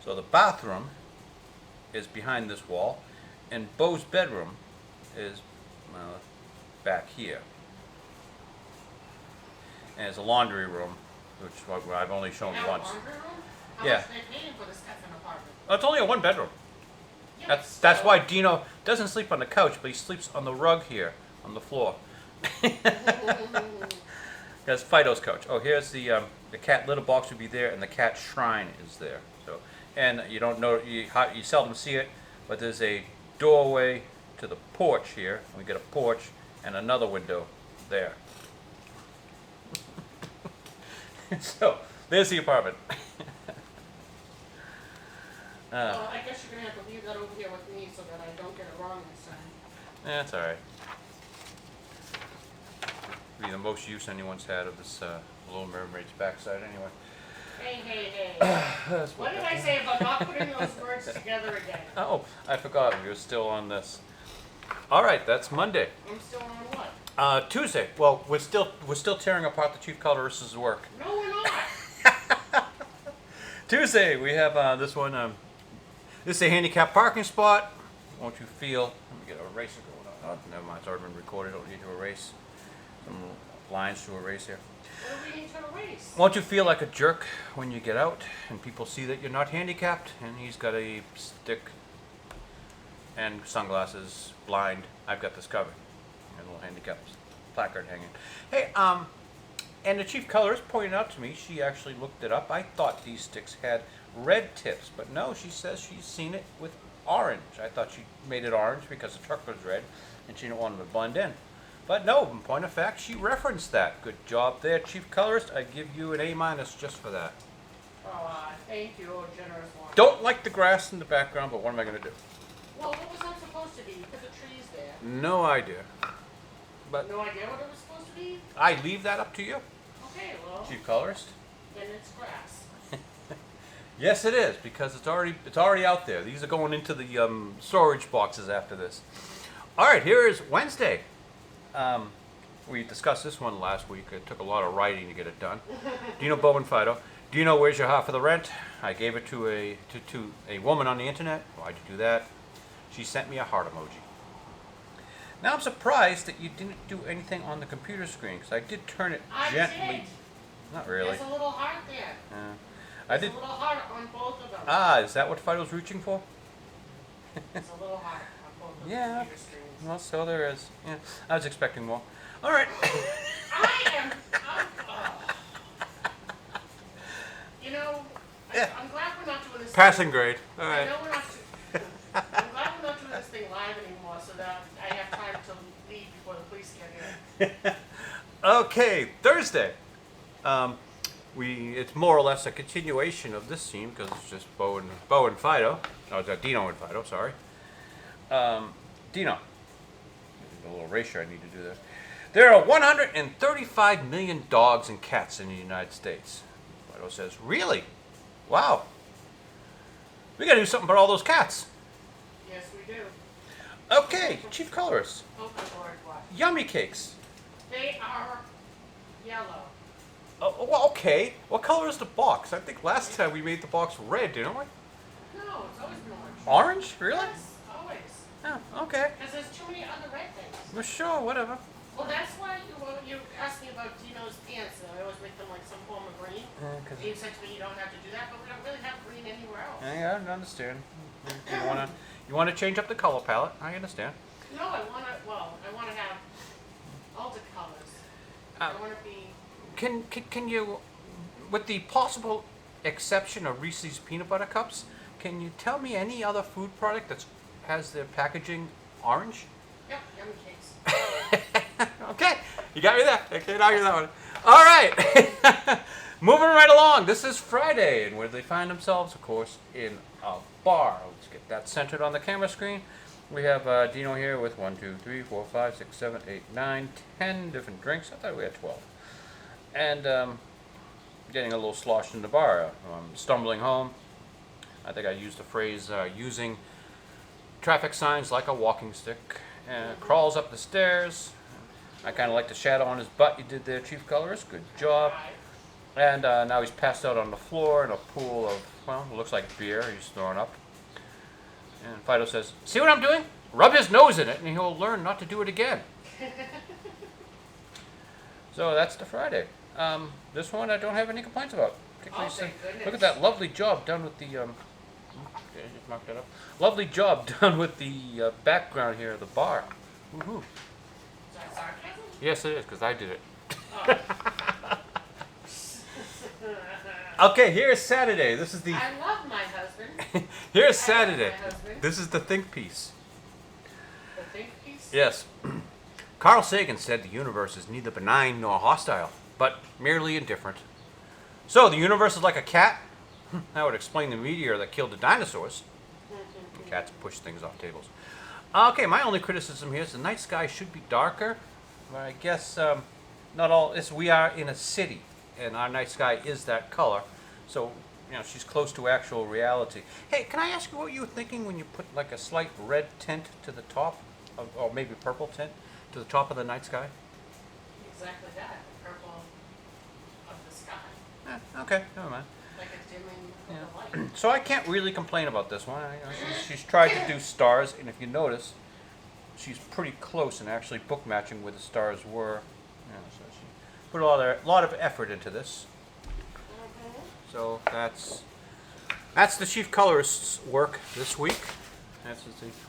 So the bathroom is behind this wall, and Bo's bedroom is back here. And there's a laundry room, which I've only shown Now, once. laundry room? How Yeah. much are they paying for this effing apartment? Oh, it's only a one bedroom. Yeah, That's still. why Dino doesn't sleep on the couch, but he sleeps on the rug here on the floor. That's Fido's couch. Oh, here's the cat litter box would be there, and the cat shrine is there. So, and you don't know, you seldom see it, but there's a doorway to the porch here. And we get a porch and another window there. So there's the apartment. Well, I guess you're gonna have to leave that over here with me so that I don't get it wrong this time. That's all right. Be the most use anyone's had of this Little Mermaid's backside, anyway. Hey. That's What did I say about not putting those words together again? Oh, I forgot. We were still on this. All right, that's Monday. I'm still on what? Tuesday. Well, we're still tearing apart the chief colorist's work. No, we're not. Tuesday, we have this one. This is a handicap parking spot. Won't you feel? Let me get an eraser going on. Oh, never mind. It's already been recorded. Don't need to erase. Some lines to erase here. What do we need to erase? Won't you feel like a jerk when you get out and people see that you're not handicapped? And he's got a stick and sunglasses, blind. I've got this covered. And a little handicap placard hanging. Hey, and the chief colorist pointed out to me, she actually looked it up. I thought these sticks had red tips, but no, she says she's seen it with orange. I thought she made it orange because the truck was red and she didn't want them to blend in. But no, in point of fact, she referenced that. Good job there, chief colorist. I give you an A- just for that. Oh, thank you, oh generous one. Don't like the grass in the background, but what am I going to do? Well, what was that supposed to be? You put the trees there. No idea. But No idea what it was supposed to be? I leave that up to you, Okay, well, chief colorist. then it's grass. Yes, it is, because it's already out there. These are going into the storage boxes after this. All right, here is Wednesday. We discussed this one last week. It took a lot of writing to get it done. Dino Bowen Fido. Dino, where's your half of the rent? I gave it to a woman on the internet. Why'd you do that? She sent me a heart emoji. Now I'm surprised that you didn't do anything on the computer screen, because I did turn it I gently. did. Not really. There's a little heart there. I There's did. a little heart on both of them. Ah, is that what Fido's reaching for? There's a little heart on both of the Yeah. computer screens. Well, so there is. Yeah, I was expecting more. All right. You know, Yeah. I'm glad we're not doing this. Passing grade. All I right. know we're not. I'm glad we're not doing this thing live anymore, so that I have time to leave before the police get here. Okay, Thursday. It's more or less a continuation of this scene because it's just Bo and Fido. Oh, it's Dino and Fido. Sorry. Dino. There's a little erasure I need to do there. There are 135 million dogs and cats in the United States. Fido says, "Really? Wow. We got to do something about all those cats." Yes, we do. Okay, chief colorist. Oh my Lord, what? Yummy cakes. They are yellow. Oh, well, okay. What color is the box? I think last time we made the box red, didn't we? No, it's always been orange. Orange? Really? Yes, always. Oh, okay. Because there's too many other red things. Well, sure, whatever. Well, that's why you asked me about Dino's pants, and I always make them like some form of green. Cause You said to me you don't have to do that, but we don't really have green anywhere else. I understand. You wanna change up the color palette? I understand. No, I want to have altered colors. I want to be. Can you, with the possible exception of Reese's peanut butter cups, can you tell me any other food product that has their packaging orange? Yep, yummy cakes. Okay, you got me there. I can't argue that one. All right, moving right along. This is Friday, and where they find themselves, of course, in a bar. Let's get that centered on the camera screen. We have Dino here with 1, 2, 3, 4, 5, 6, 7, 8, 9, 10 different drinks. I thought we had 12. And getting a little sloshed in the bar. Stumbling home. I think I used the phrase using traffic signs like a walking stick. And crawls up the stairs. I kind of like the shadow on his butt you did there, chief colorist. Good job. And now he's passed out on the floor in a pool of, well, it looks like beer he's throwing up. And Fido says, "See what I'm doing? Rub his nose in it and he'll learn not to do it again." So that's the Friday. This one I don't have any complaints about. Oh, thank goodness. Look at that lovely job done with the, just mark that up. Lovely job done with the background here of the bar. Woohoo. Is that sarcasm? Yes, it is, because I did it. Oh. Okay, here's Saturday. This is the. I love my husband. Here's I love Saturday. my husband. This is the think piece. The think piece? Yes. Carl Sagan said the universe is neither benign nor hostile, but merely indifferent. So the universe is like a cat? That would explain the meteor that killed the dinosaurs. Cats push things off tables. Okay, my only criticism here is the night sky should be darker, but I guess not all. We are in a city, and our night sky is that color, so she's close to actual reality. Hey, can I ask you what you were thinking when you put like a slight red tint to the top, or maybe purple tint to the top of the night sky? Exactly that. The purple of the sky. Okay, never mind. Like a dimming of the light. So I can't really complain about this one. She's tried to do stars, and if you notice, she's pretty close in actually book matching where the stars were. So she put a lot of effort into this. Mhm. So that's the chief colorist's work this week.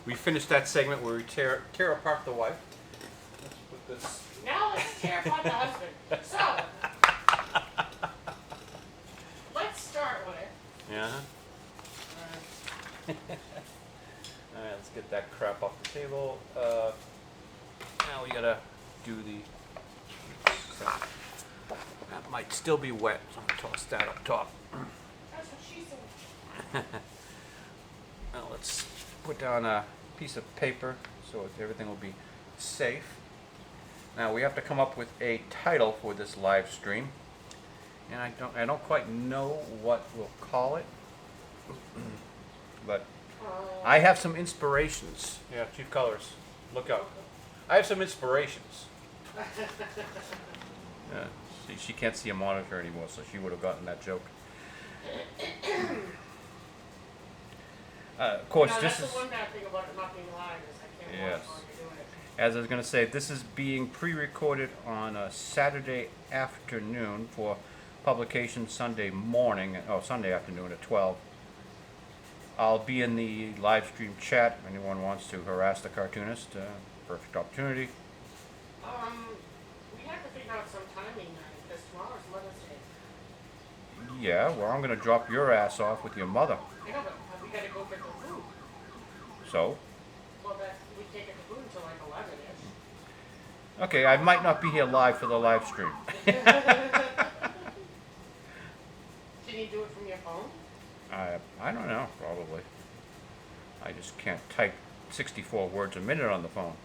We finished that segment where we tear apart the wife. Let's put this. Now let's tear apart the husband. So, let's start with. Yeah. Alright, let's get that crap off the table. Now we gotta do the. That might still be wet, so I'll toss that up top. That's what she said. Now let's put down a piece of paper so everything will be safe. Now we have to come up with a title for this live stream, and I don't quite know what we'll call it, but I have some inspirations. Yeah, chief colors, look out! I have some inspirations. Yeah, she can't see a monitor anymore, so she would have gotten that joke. Of course, No, this that's is. the one bad thing about it not being live is I can't Yes. watch while you're doing it. As I was going to say, this is being pre-recorded on a Saturday afternoon for publication Sunday morning, Sunday afternoon at 12. I'll be in the live stream chat if anyone wants to harass the cartoonist. Perfect opportunity. We have to figure out some timing now because tomorrow's Mother's Day. Yeah, well, I'm going to drop your ass off with your mother. I know, but we gotta go get the food. So, Well, we can't get the food until like 11-ish. okay, I might not be here live for the live stream. Can you do it from your phone? I don't know, probably. I just can't type 64 words a minute on the phone.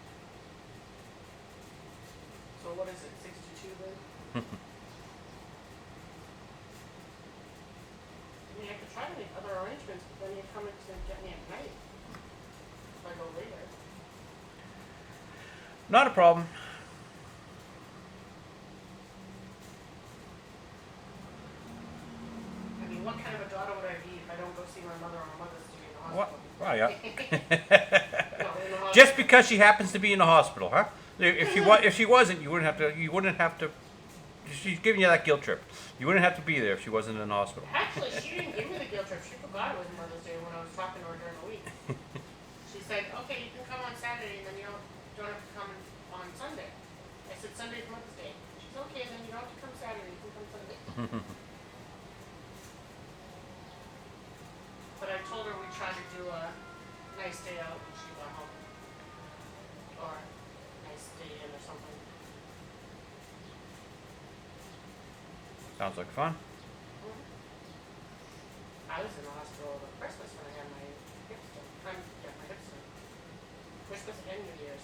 So what is it, 62 then? We have to try to make other arrangements, but then you come in to get me at night. If I go later. Not a problem. I mean, what kind of a daughter would I be if I don't go see my mother on Mother's Day in the What? hospital? Well, yeah. No, in the hospital. Just because she happens to be in the hospital, huh? If she wasn't, you wouldn't have to. You wouldn't have to. She's giving you that guilt trip. You wouldn't have to be there if she wasn't in the hospital. Actually, she didn't give me the guilt trip. She forgot it was Mother's Day when I was talking to her during the week. She said, okay, you can come on Saturday and then you don't have to come on Sunday. I said, Sunday's Mother's Day. She's okay, then you don't have to come Saturday, you can come Sunday. But I told her we'd try to do a nice day out when she got home. Or a nice day in or something. Sounds like fun. I was in the hospital over Christmas when I had my hips done. My hips done. Christmas and New Year's.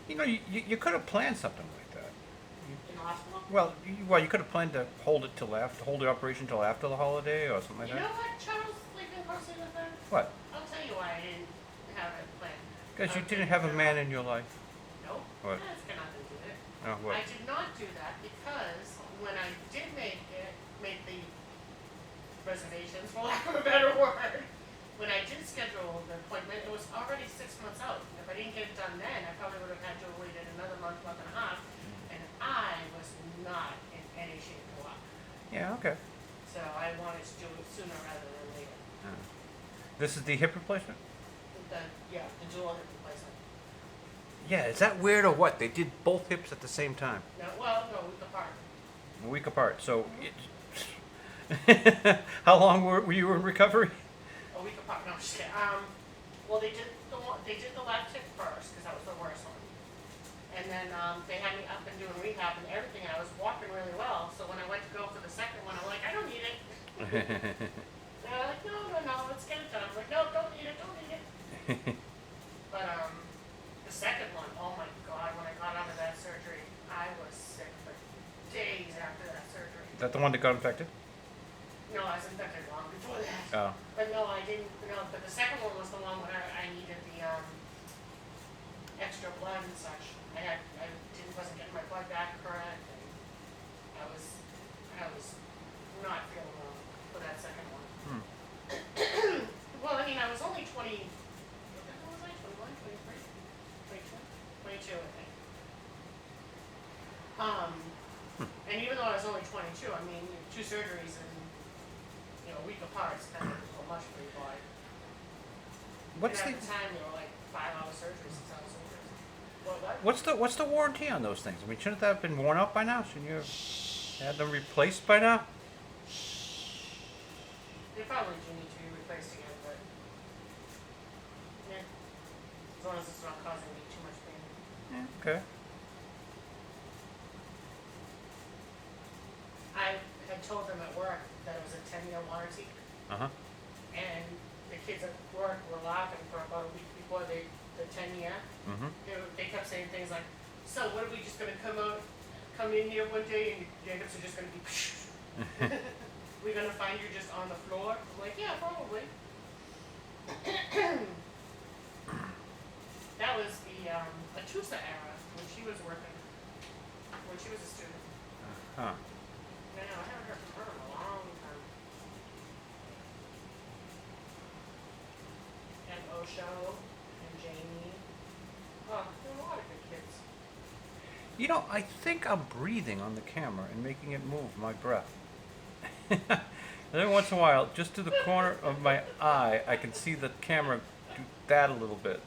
You know, you could have planned something like that. In the hospital. Well, you could have planned to hold the operation till after the holiday or something like You that. know what, Charles, sleeping closely with her? What? I'll tell you why I didn't have it planned. Because you didn't have a man in your life. Nope. What? That's got nothing to do with it. Oh, what? I did not do that because when I did make the reservations, for lack of a better word, when I did schedule the appointment, it was already 6 months out. If I didn't get it done then, I probably would have had to have waited another month and a half, and I was not in any shape or form. Yeah. Okay. So I wanted to do it sooner rather than later. This is the hip replacement. The dual hip replacement. Yeah. Is that weird or what? They did both hips at the same time, No, a week apart. a week apart. So, how long were you in recovery? A week apart. No, I'm just kidding. Well, they did the left hip first because that was the worst one, and then they had me up and doing rehab and everything, and I was walking really well. So when I went to go for the second one, I'm like, I don't need it. They're like, no, let's get it done. I'm like, no, don't need it. But the second one, oh my God, when I got out of that surgery, I was sick for days after that surgery. Is that the one that got infected? No, I was infected long before that. Oh. But no, I didn't. No, but the second one was the one where I needed the extra blood and such. Wasn't getting my blood back correct, and I was not feeling well for that second one. Well, I mean, I was only 20. What the hell was I? 21, 23, 22, 22, I think. And even though I was only 22, I mean, 2 surgeries in, a week apart is kind of a little much for your body. What's and the at the time, they were like 5-hour surgeries, 6-hour surgeries. Well, what? what's the warranty on those things? I mean, shouldn't that have been worn out by now? Shouldn't you have had them replaced by now? They probably do need to be replaced again, but yeah, as long as it's not causing me too much pain. Yeah, okay. I had told them at work that it was a 10-year warranty, Uh huh. and the kids at work were laughing for about a week before the 10-year. Mm-hmm. They kept saying things like, "So what are we just gonna come in here one day and your hips are just gonna be? We're gonna find you just on the floor?" I'm like, "Yeah, probably." That was the Atusa era when she was working, when she was a student. Huh. I haven't heard from her in a long time. And Osho and Jamie. Oh, there are a lot of good kids. You know, I think I'm breathing on the camera and making it move my breath. Every once in a while, just to the corner of my eye, I can see the camera do that a little bit.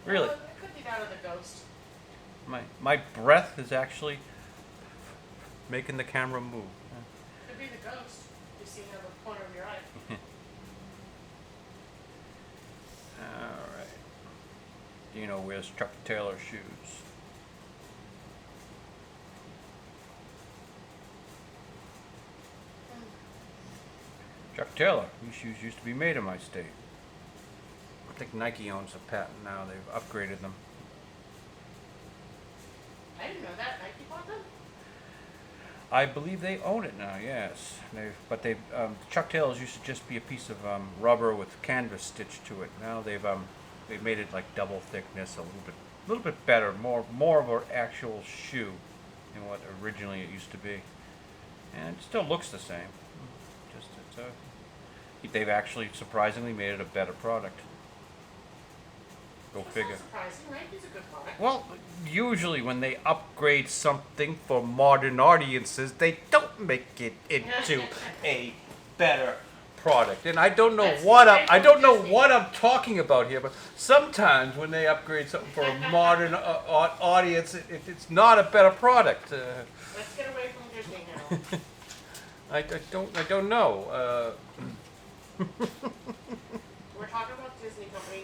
Really, Well, it could be that or the ghost. my breath is actually making the camera move. Could be the ghost. You see out of the corner of your eye. All right. Dino wears Chuck Taylor shoes. Chuck Taylor. These shoes used to be made in my state. I think Nike owns the patent now. They've upgraded them. I didn't know that. Nike bought them? I believe they own it now. Yes, but Chuck Taylors used to just be a piece of rubber with canvas stitched to it. Now they've made it like double thickness, a little bit better, more of an actual shoe than what originally it used to be, and it still looks the same. Just they've actually surprisingly made it a better product. Go That's figure. not surprising. Nike's a good product. Well, usually when they upgrade something for modern audiences, they don't make it into a better product. And I don't know I don't know what I'm talking about here, but sometimes when they upgrade something for a modern audience, it's not a better product. Let's get away from Disney now. I don't know. We're talking about Disney Company,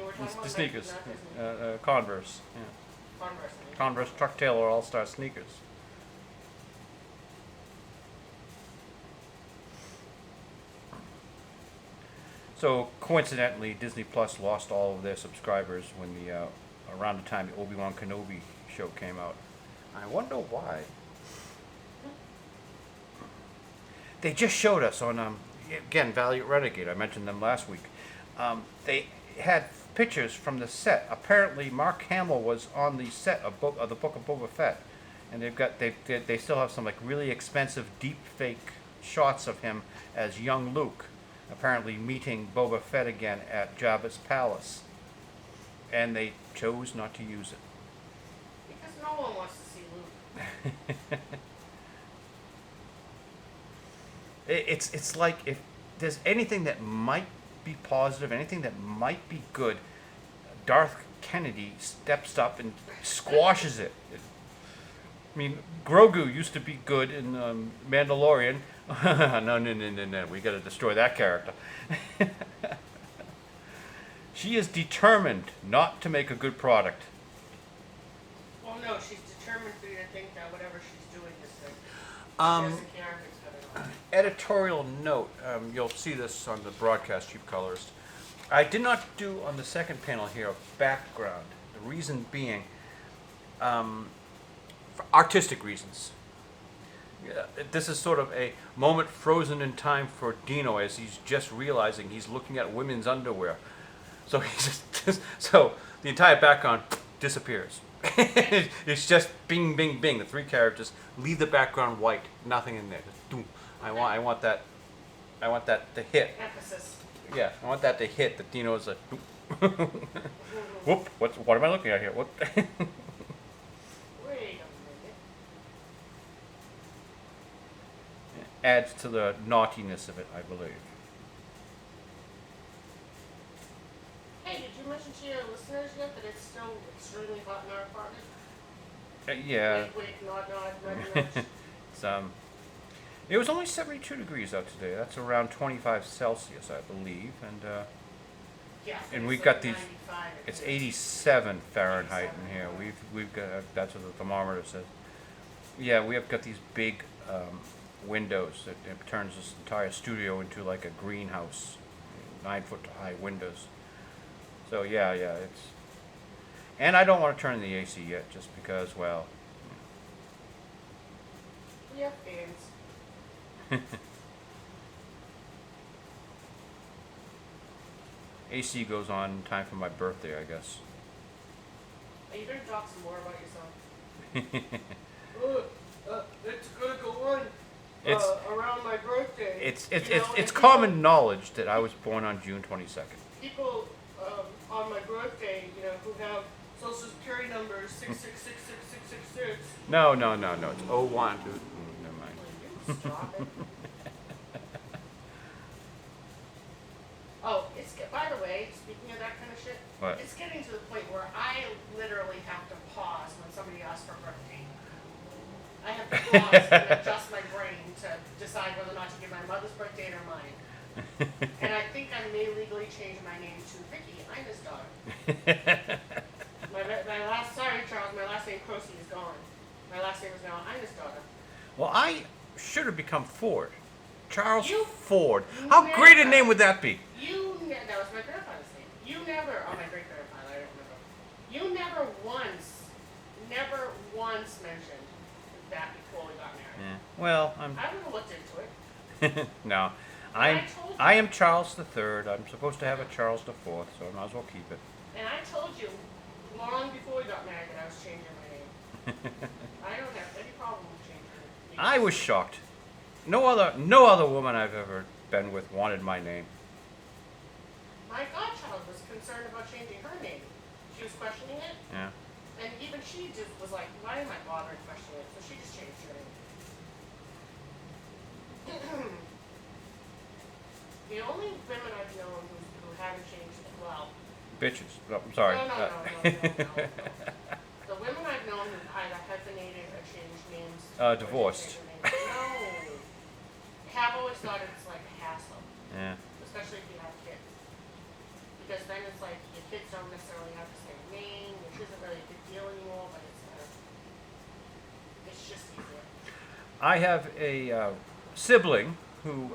we're talking about The Nike, sneakers, not Disney. Converse, yeah. Converse. I mean. Converse Chuck Taylor All-Star sneakers. So coincidentally, Disney Plus lost all of their subscribers when around the time the Obi-Wan Kenobi show came out. I wonder why. They just showed us on again Valiant Renegade. I mentioned them last week. They had pictures from the set. Apparently, Mark Hamill was on the set of the Book of Boba Fett, and they still have some like really expensive deep fake shots of him as young Luke, apparently meeting Boba Fett again at Jabba's palace, and they chose not to use it. Because no one wants to see Luke. It's like if there's anything that might be positive, anything that might be good, Darth Kennedy steps up and squashes it. I mean, Grogu used to be good in Mandalorian. No, we got to destroy that character. She is determined not to make a good product. Well, no, she's determined for you to think that whatever she's doing is good. She doesn't care if it's good or not. Editorial note, you'll see this on the broadcast, Chief Colorist. I did not do on the second panel here a background. The reason being, for artistic reasons. This is sort of a moment frozen in time for Dino as he's just realizing he's looking at women's underwear. So so the entire background disappears. It's just bing, bing, bing. The three characters leave the background white, nothing in there. Just boom. I want that to hit. Emphasis. Yeah, I want that to hit. That Dino's a whoop. What am I looking at here? What? Wait a minute. adds to the naughtiness of it, I believe. Hey, did you mention to your listeners yet that it's still extremely hot in our apartment? Yeah. Wink, wink, nod, nod, nudge, nudge. It's, it was only 72 degrees out today. That's around 25 Celsius, I believe. Yeah, And it's we've like got these. 95, I It's think. 87 Fahrenheit in here. We've got, that's what the thermometer says. Yeah, we have got these big windows that it turns this entire studio into like a greenhouse, 9-foot high windows. So yeah, it's. And I don't want to turn the AC yet, just because, well. We have fans. AC goes on in time for my birthday, I guess. Are you going to talk some more about yourself? It's going to go on It's around my birthday. it's common knowledge that I was born on June 22nd. People on my birthday, who have social security numbers 6666666. No, it's 01. Never mind. Will you stop it? Oh, by the way, speaking of that kind of shit, What? it's getting to the point where I literally have to pause when somebody asks for birthday. I have to pause and adjust my brain to decide whether or not to give my mother's birthday or mine. And I think I may legally change my name to Vicky, Ina's daughter. Sorry Charles, my last name Croce is gone. My last name is now Ina's daughter. Well, I should have become Ford. Charles You Ford. How great a never- name would that be? That was my grandfather's name. My great grandfather, I don't remember. You never once mentioned that before we got married. Yeah. Well, I would have looked into it. no. I told you. I am Charles III. I'm supposed to have a Charles IV, so I might as well keep it. And I told you long before we got married that I was changing my name. I don't have any problem with changing it. I was shocked. No other woman I've ever been with wanted my name. My godchild was concerned about changing her name. She was questioning it, Yeah. and even she just was like, why am I bothering questioning it? So she just changed her name. The only women I've known who haven't changed it, well, Bitches. No, I'm sorry. No. The women I've known who either hyphenated or changed names. or just Divorced. changed their names. No. Have always thought it's like a hassle, Yeah. especially if you have kids. Because then it's like your kids don't necessarily have the same name, which isn't really a big deal anymore, but it's just easier. I have a sibling who,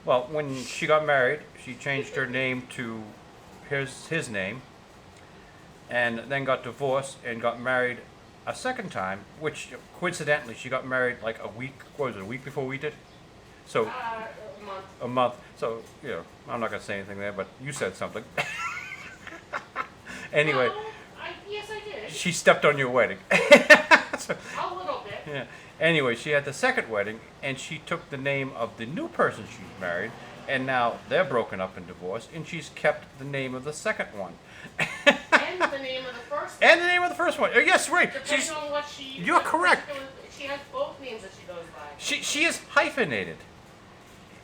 well, when she got married, she changed her name to his name, and then got divorced and got married a second time, which coincidentally she got married like a week before we did? So A month. a month. So, I'm not going to say anything there, but you said something. Anyway, No, yes, I did. she stepped on your wedding. So, A little bit. yeah. Anyway, she had the second wedding, and she took the name of the new person she's married, and now they're broken up and divorced, and she's kept the name of the second one. And the name of the first one. And the name of the first one. Yes, right. Depending on what she... You're correct. She has both names that she goes by. She is hyphenated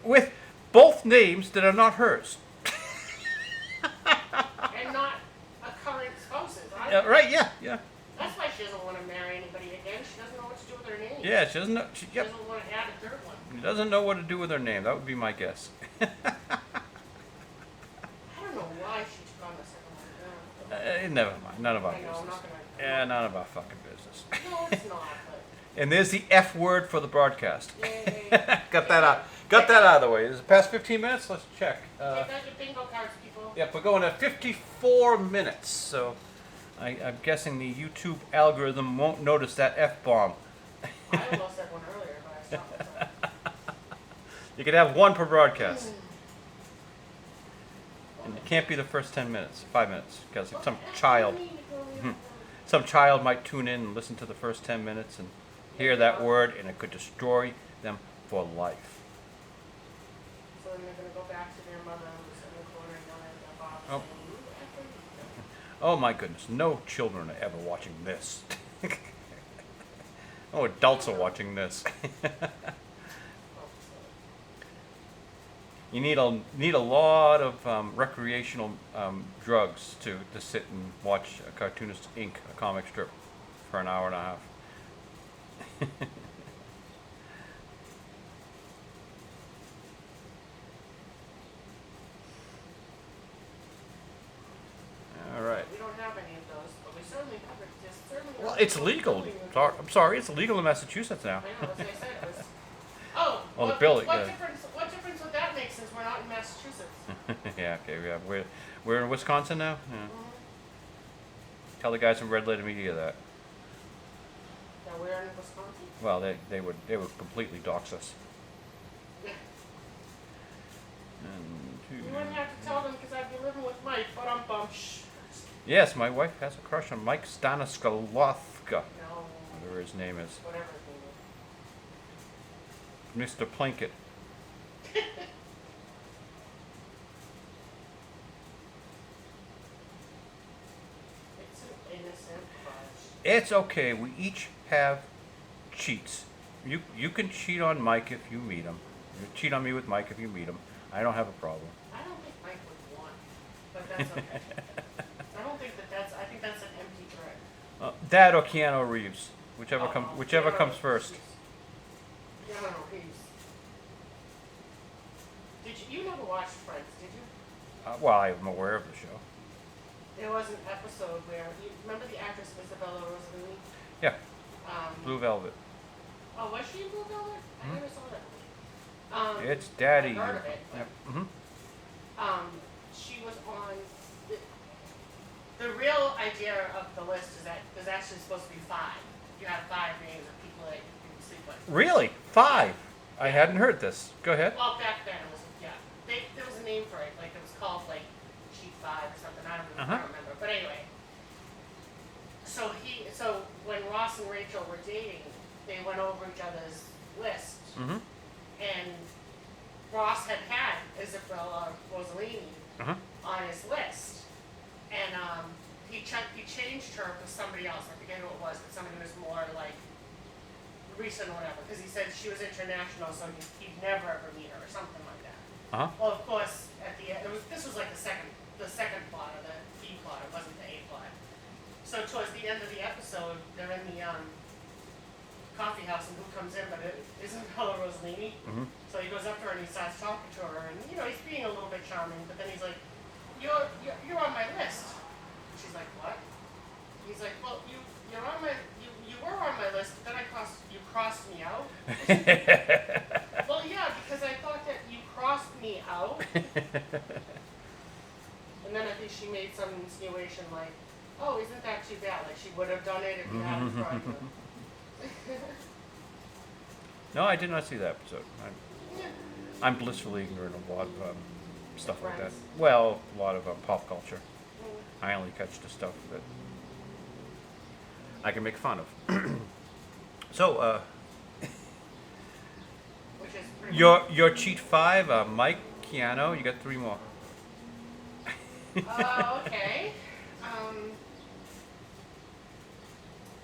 with both names that are not hers. And not a current spouse's. Either. Right? Yeah. That's why she doesn't want to marry anybody again. She doesn't know what to do with her name. Yeah, she doesn't know. She Yep. doesn't want to add a third one. She doesn't know what to do with her name. That would be my guess. I don't know why she took on the second one. Never mind. None of our I know, I'm business. not gonna. Yeah, none of our fucking business. No, it's not. And there's the F word for the broadcast. But yay. Got that out. Got that out of the way. Is it past 15 minutes? Let's check. Take out your bingo cards, people. Yep, we're going at 54 minutes. So I'm guessing the YouTube algorithm won't notice that F-bomb. I almost said one earlier, but I stopped myself. You could have one per broadcast. And it can't be the first 10 minutes, 5 minutes, because some child might tune in and listen to the first 10 minutes and hear that word, and it could destroy them for life. So then they're going to go back to their mother who's in the corner yelling at their boss. Oh. saying, "You effing-" Oh my goodness, no children are ever watching this. No adults are watching this. You need a lot of recreational drugs to sit and watch a cartoonist ink a comic strip for an hour and a half. All right. We don't have any of those, but we certainly have it. There's certainly. Well, it's legal. I'm sorry, it's legal in Massachusetts now. I know, that's what I said. It was. Oh, Well, the what, bill- what difference would that make since we're not in Massachusetts? Yeah, okay, yeah. We're in Wisconsin now? Yeah. Mhm. Tell the guys from Red Letter Media that. Now we're in Wisconsin? Well, they would completely dox us. Yeah. And You wouldn't have to tell them because I'd be living with Mike, but I'm bummed. yes, my wife has a crush on Mike Stanislawska, No, whatever his name is. whatever his name Mr. Plinkett. is. It's an innocent crush. It's okay. We each have cheats. You can cheat on Mike if you meet him. You cheat on me with Mike if you meet him. I don't have a problem. I don't think Mike would want, but that's okay. I think that's an empty threat. That or Keanu Reeves, whichever Keanu comes first. Reeves. Keanu Reeves. You never watched Friends, did you? Well, I'm aware of the show. There was an episode where, you remember the actress Isabella Rossellini? Yeah, Um, Blue Velvet. Oh, was she in Blue Velvet? I Mhm. never saw that movie. It's Daddy. I heard of it, but, Yep. Mm-hmm. she was on, the real idea of the list is that there's actually supposed to be 5. You have 5 names of people that you can sleep with. Really? 5? I hadn't heard this. Go ahead. Well, back then it was, yeah. There was a name for it, like it was called like Sheet 5 or something, I don't remember. But anyway, so when Ross and Rachel were dating, they went over each other's list. Mm-hmm. And Ross had Isabella Rossellini Uh-huh. on his list. And he changed her for somebody else. I forget who it was, but somebody who was more like recent or whatever. Because he said she was international, so he'd never ever meet her or something like that. Uh-huh. Well, of course, at the end, this was like the second plot or the B plot. It wasn't the A plot. So towards the end of the episode, they're in the coffee house, and who comes in? But it isn't Bella Rossellini. Mm-hmm. So he goes up to her and he starts talking to her, and he's being a little bit charming. But then he's like, "You're on my list." And she's like, "What?" He's like, "Well, you were on my list, but then you crossed me out." Well, yeah, because I thought that you crossed me out. And then I think she made some insinuation like, "Oh, isn't that too bad? Like she would have done it if you hadn't tried to." No, I did not see that episode. I'm blissfully ignorant of a lot of stuff like that. Well, a lot of pop culture. I only catch the stuff that I can make fun of. So, Which is pretty your cheat 5, Mike, Keanu, you got 3 more. Oh, okay.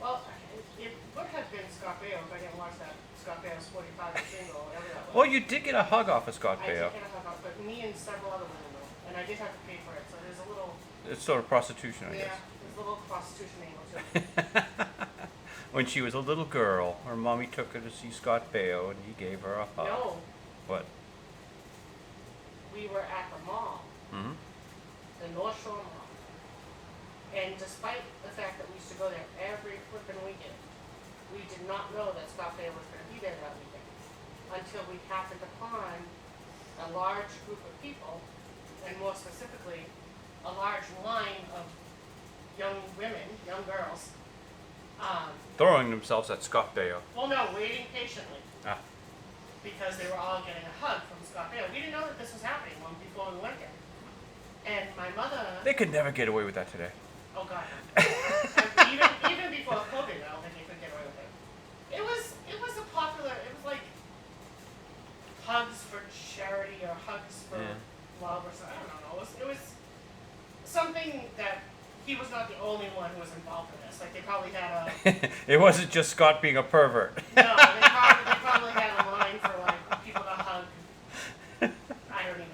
Well, it would have been Scott Baio if I didn't watch that Scott Baio's 45 single or whatever that was. Well, you did get a hug off of Scott I did Baio. get a hook up, but me and several other women though, and I did have to pay for it, so there's a little, It's sort of prostitution, I yeah, guess. there's a little prostitution angle to it. When she was a little girl, her mommy took her to see Scott Baio, and he gave her a hug. No, What? we were at the mall, Mm-hmm. the North Shore Mall, and despite the fact that we used to go there every flippin' weekend, we did not know that Scott Baio was going to be there that weekend until we happened upon a large group of people, and more specifically, a large line of young women, young girls. Throwing themselves at Scott Baio. Well, no, waiting patiently Ah. because they were all getting a hug from Scott Baio. We didn't know that this was happening before we went there. And my mother, They could never get away with that today. oh god, even before COVID, I don't think they could get away with it. It was a popular. It was like hugs for charity or hugs for love or something. I don't know. It was something that he was not the only one who was involved in this. Like they probably had a It wasn't just Scott being a pervert. no. They probably had a line for like people to hug. I don't even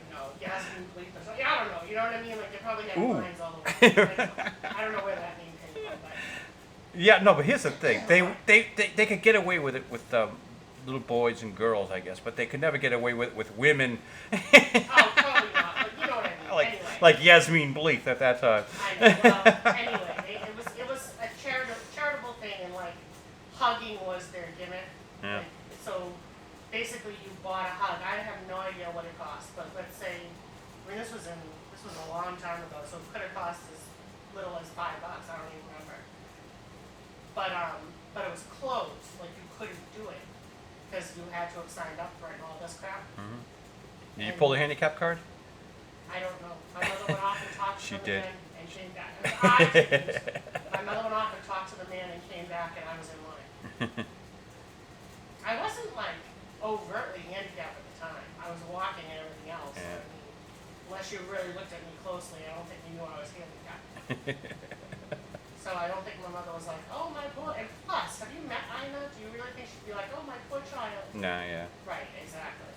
Yeah, Ooh. mine's all the way. I don't know where that name came from, but Yeah, no, but here's the thing. They could get away with it with little boys and girls, I guess, but they could never get away with women oh, probably not. But you know what I mean. like Anyway, like Yasmin Bleeth at that time. I know. Well, anyway, it was a charitable thing, and like hugging was their gimmick. Yeah. Like, so basically, you bought a hug. I have no idea what it cost, but let's say, I mean, this was a long time ago, so it could have cost as little as $5. I don't even remember. But it was closed. Like you couldn't do it because you had to have signed up for it and all this crap. Mm-hmm. Did you pull the handicap card? I don't know. My mother went off and talked to She the did. man and came back. I didn't. My mother went off and talked to the man and came back, and I was in line. I wasn't like overtly handicapped at the time. I was walking and everything else. Yeah. I mean, unless you really looked at me closely, I don't think you knew I was handicapped. So I don't think my mother was like, oh my boy. And plus, have you met Ina? Do you really think she'd be like, oh my poor child? Nah, yeah. Right, exactly.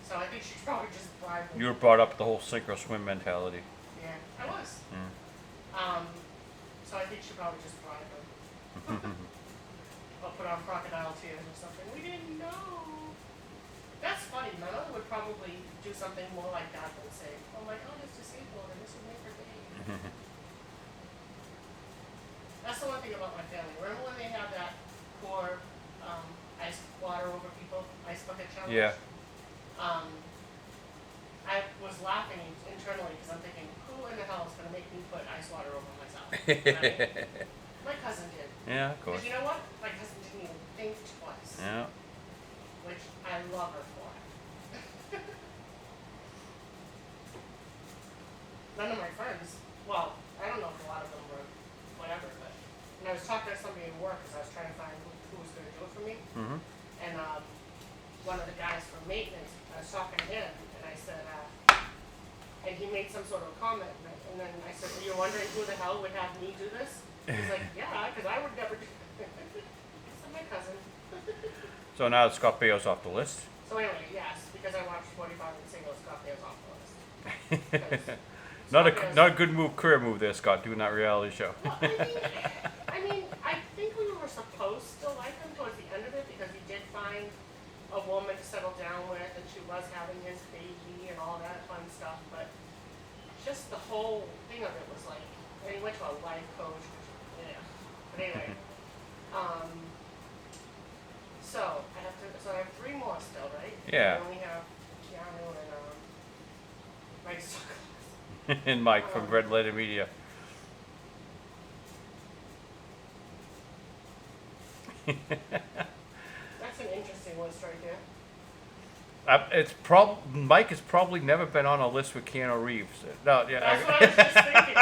So I think she'd probably just bribe me. You were brought up with the whole sink or swim mentality. Yeah, I was. Mm. So I think she probably just bribed him. Or put on crocodile tears or something. We didn't know. That's funny. My mother would probably do something more like that than say, oh my God, it's disabled and this would make her day. That's the one thing about my family. Remember when they had that poor ice water over people, ice bucket challenge? Yeah. I was laughing internally because I'm thinking, who in the hell is going to make me put ice water over myself? My cousin did. Yeah, of course. Because you know what? My cousin didn't even think twice. Yeah. Which I love her for. None of my friends, well, I don't know if a lot of them were whatever, but when I was talking to somebody at work because I was trying to find who was going to do it for me, Mm-hmm. and one of the guys from maintenance, I was talking to him, and I said, and he made some sort of comment, and then I said, are you wondering who the hell would have me do this? He's like, yeah, because I would never do it. I said, my cousin. So now Scott Baio's off the list. So anyway, yes, because I watched 45 and single, Scott Baio's off the list. Not a good career move there, Scott, doing that reality show. Well, I mean, I think we were supposed to like him towards the end of it because he did find a woman to settle down with, and she was having his baby and all that fun stuff. But just the whole thing of it was like, and he went to a life coach. Which, yeah. But anyway, so I have 3 more still, right? Yeah. I only have Keanu and Mike Zuckerberg. And Mike from Red Letter Media. That's an interesting list right there. Mike has probably never been on a list with Keanu Reeves. No, yeah. That's what I was just thinking.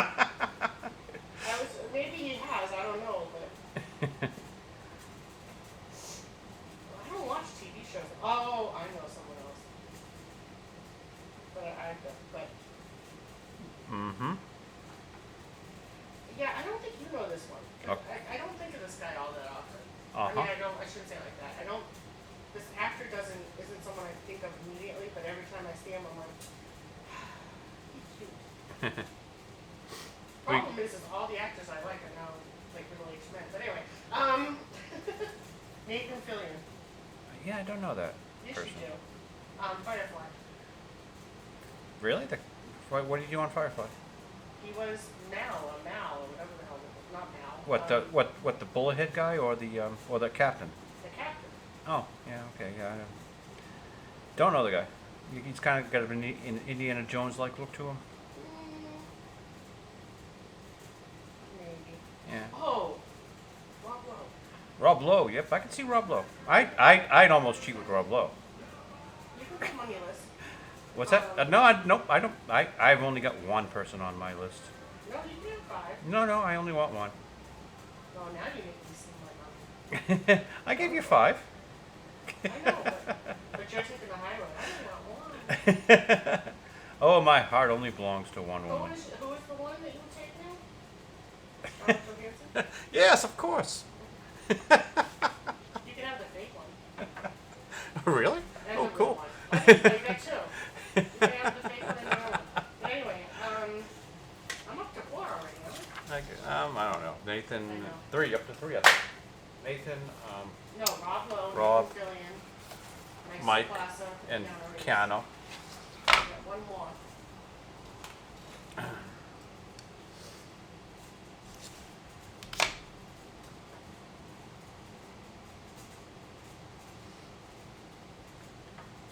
Maybe he has, I don't know, but I don't watch TV shows. Oh, I know someone else. But Mm-hmm. yeah, I don't think you know this one. Okay. I don't think of this guy all that often. Uh-huh. I mean, I shouldn't say it like that. This actor isn't someone I think of immediately, but every time I see him, I'm like, he's cute. Problem is all the actors I like are now like middle-aged men. But anyway, Nathan Fillion. Yeah, I don't know that Yes, person. you do. Firefly. Really? What did you do on Firefly? He was Mal, or whatever the hell it was. Not Mal. What the bullet head guy or the captain? The captain. Oh, yeah, okay, yeah. Don't know the guy. He's kind of got an Indiana Jones-like look to him. Maybe. Yeah. Oh, Rob Lowe. Rob Lowe. Yep, I can see Rob Lowe. I'd almost cheat with Rob Lowe. You can put him on your list. What's that? No, I don't. I've only got one person on my list. No, you can have 5. No, I only want one. Oh, now you make me seem like I gave you 5. I know, but you're taking the high road. I only want 1. Oh, my heart only belongs to one woman. Who is the one that you would take now? Scarlett Johansson? Yes, of course. You can have the fake one. Really? And Oh, the cool. real one. Oh, you got 2. You can have the fake one and the real one. But anyway, I'm up to 4 already, aren't I don't know. Nathan, I know. 3, up to 3, I think. Nathan, I? No, Rob Lowe, Rob, Nathan Fillion, Mike, Plaza, and Reeves. Keanu. We got one more.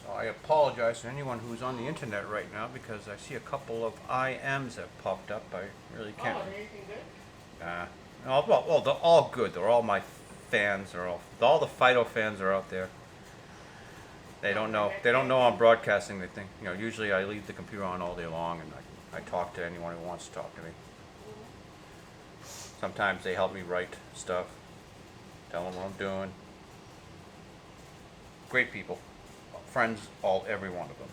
So I apologize to anyone who's on the internet right now because I see a couple of IMs that popped up. I really can't. Oh, anything good? Well, they're all good. They're all my fans. All the Fido fans are out there. They don't know. They don't know I'm broadcasting. They think, usually I leave the computer on all day long and I talk to anyone who wants to talk to me. Sometimes they help me write stuff, tell them what I'm doing. Great people. Friends, every one of them.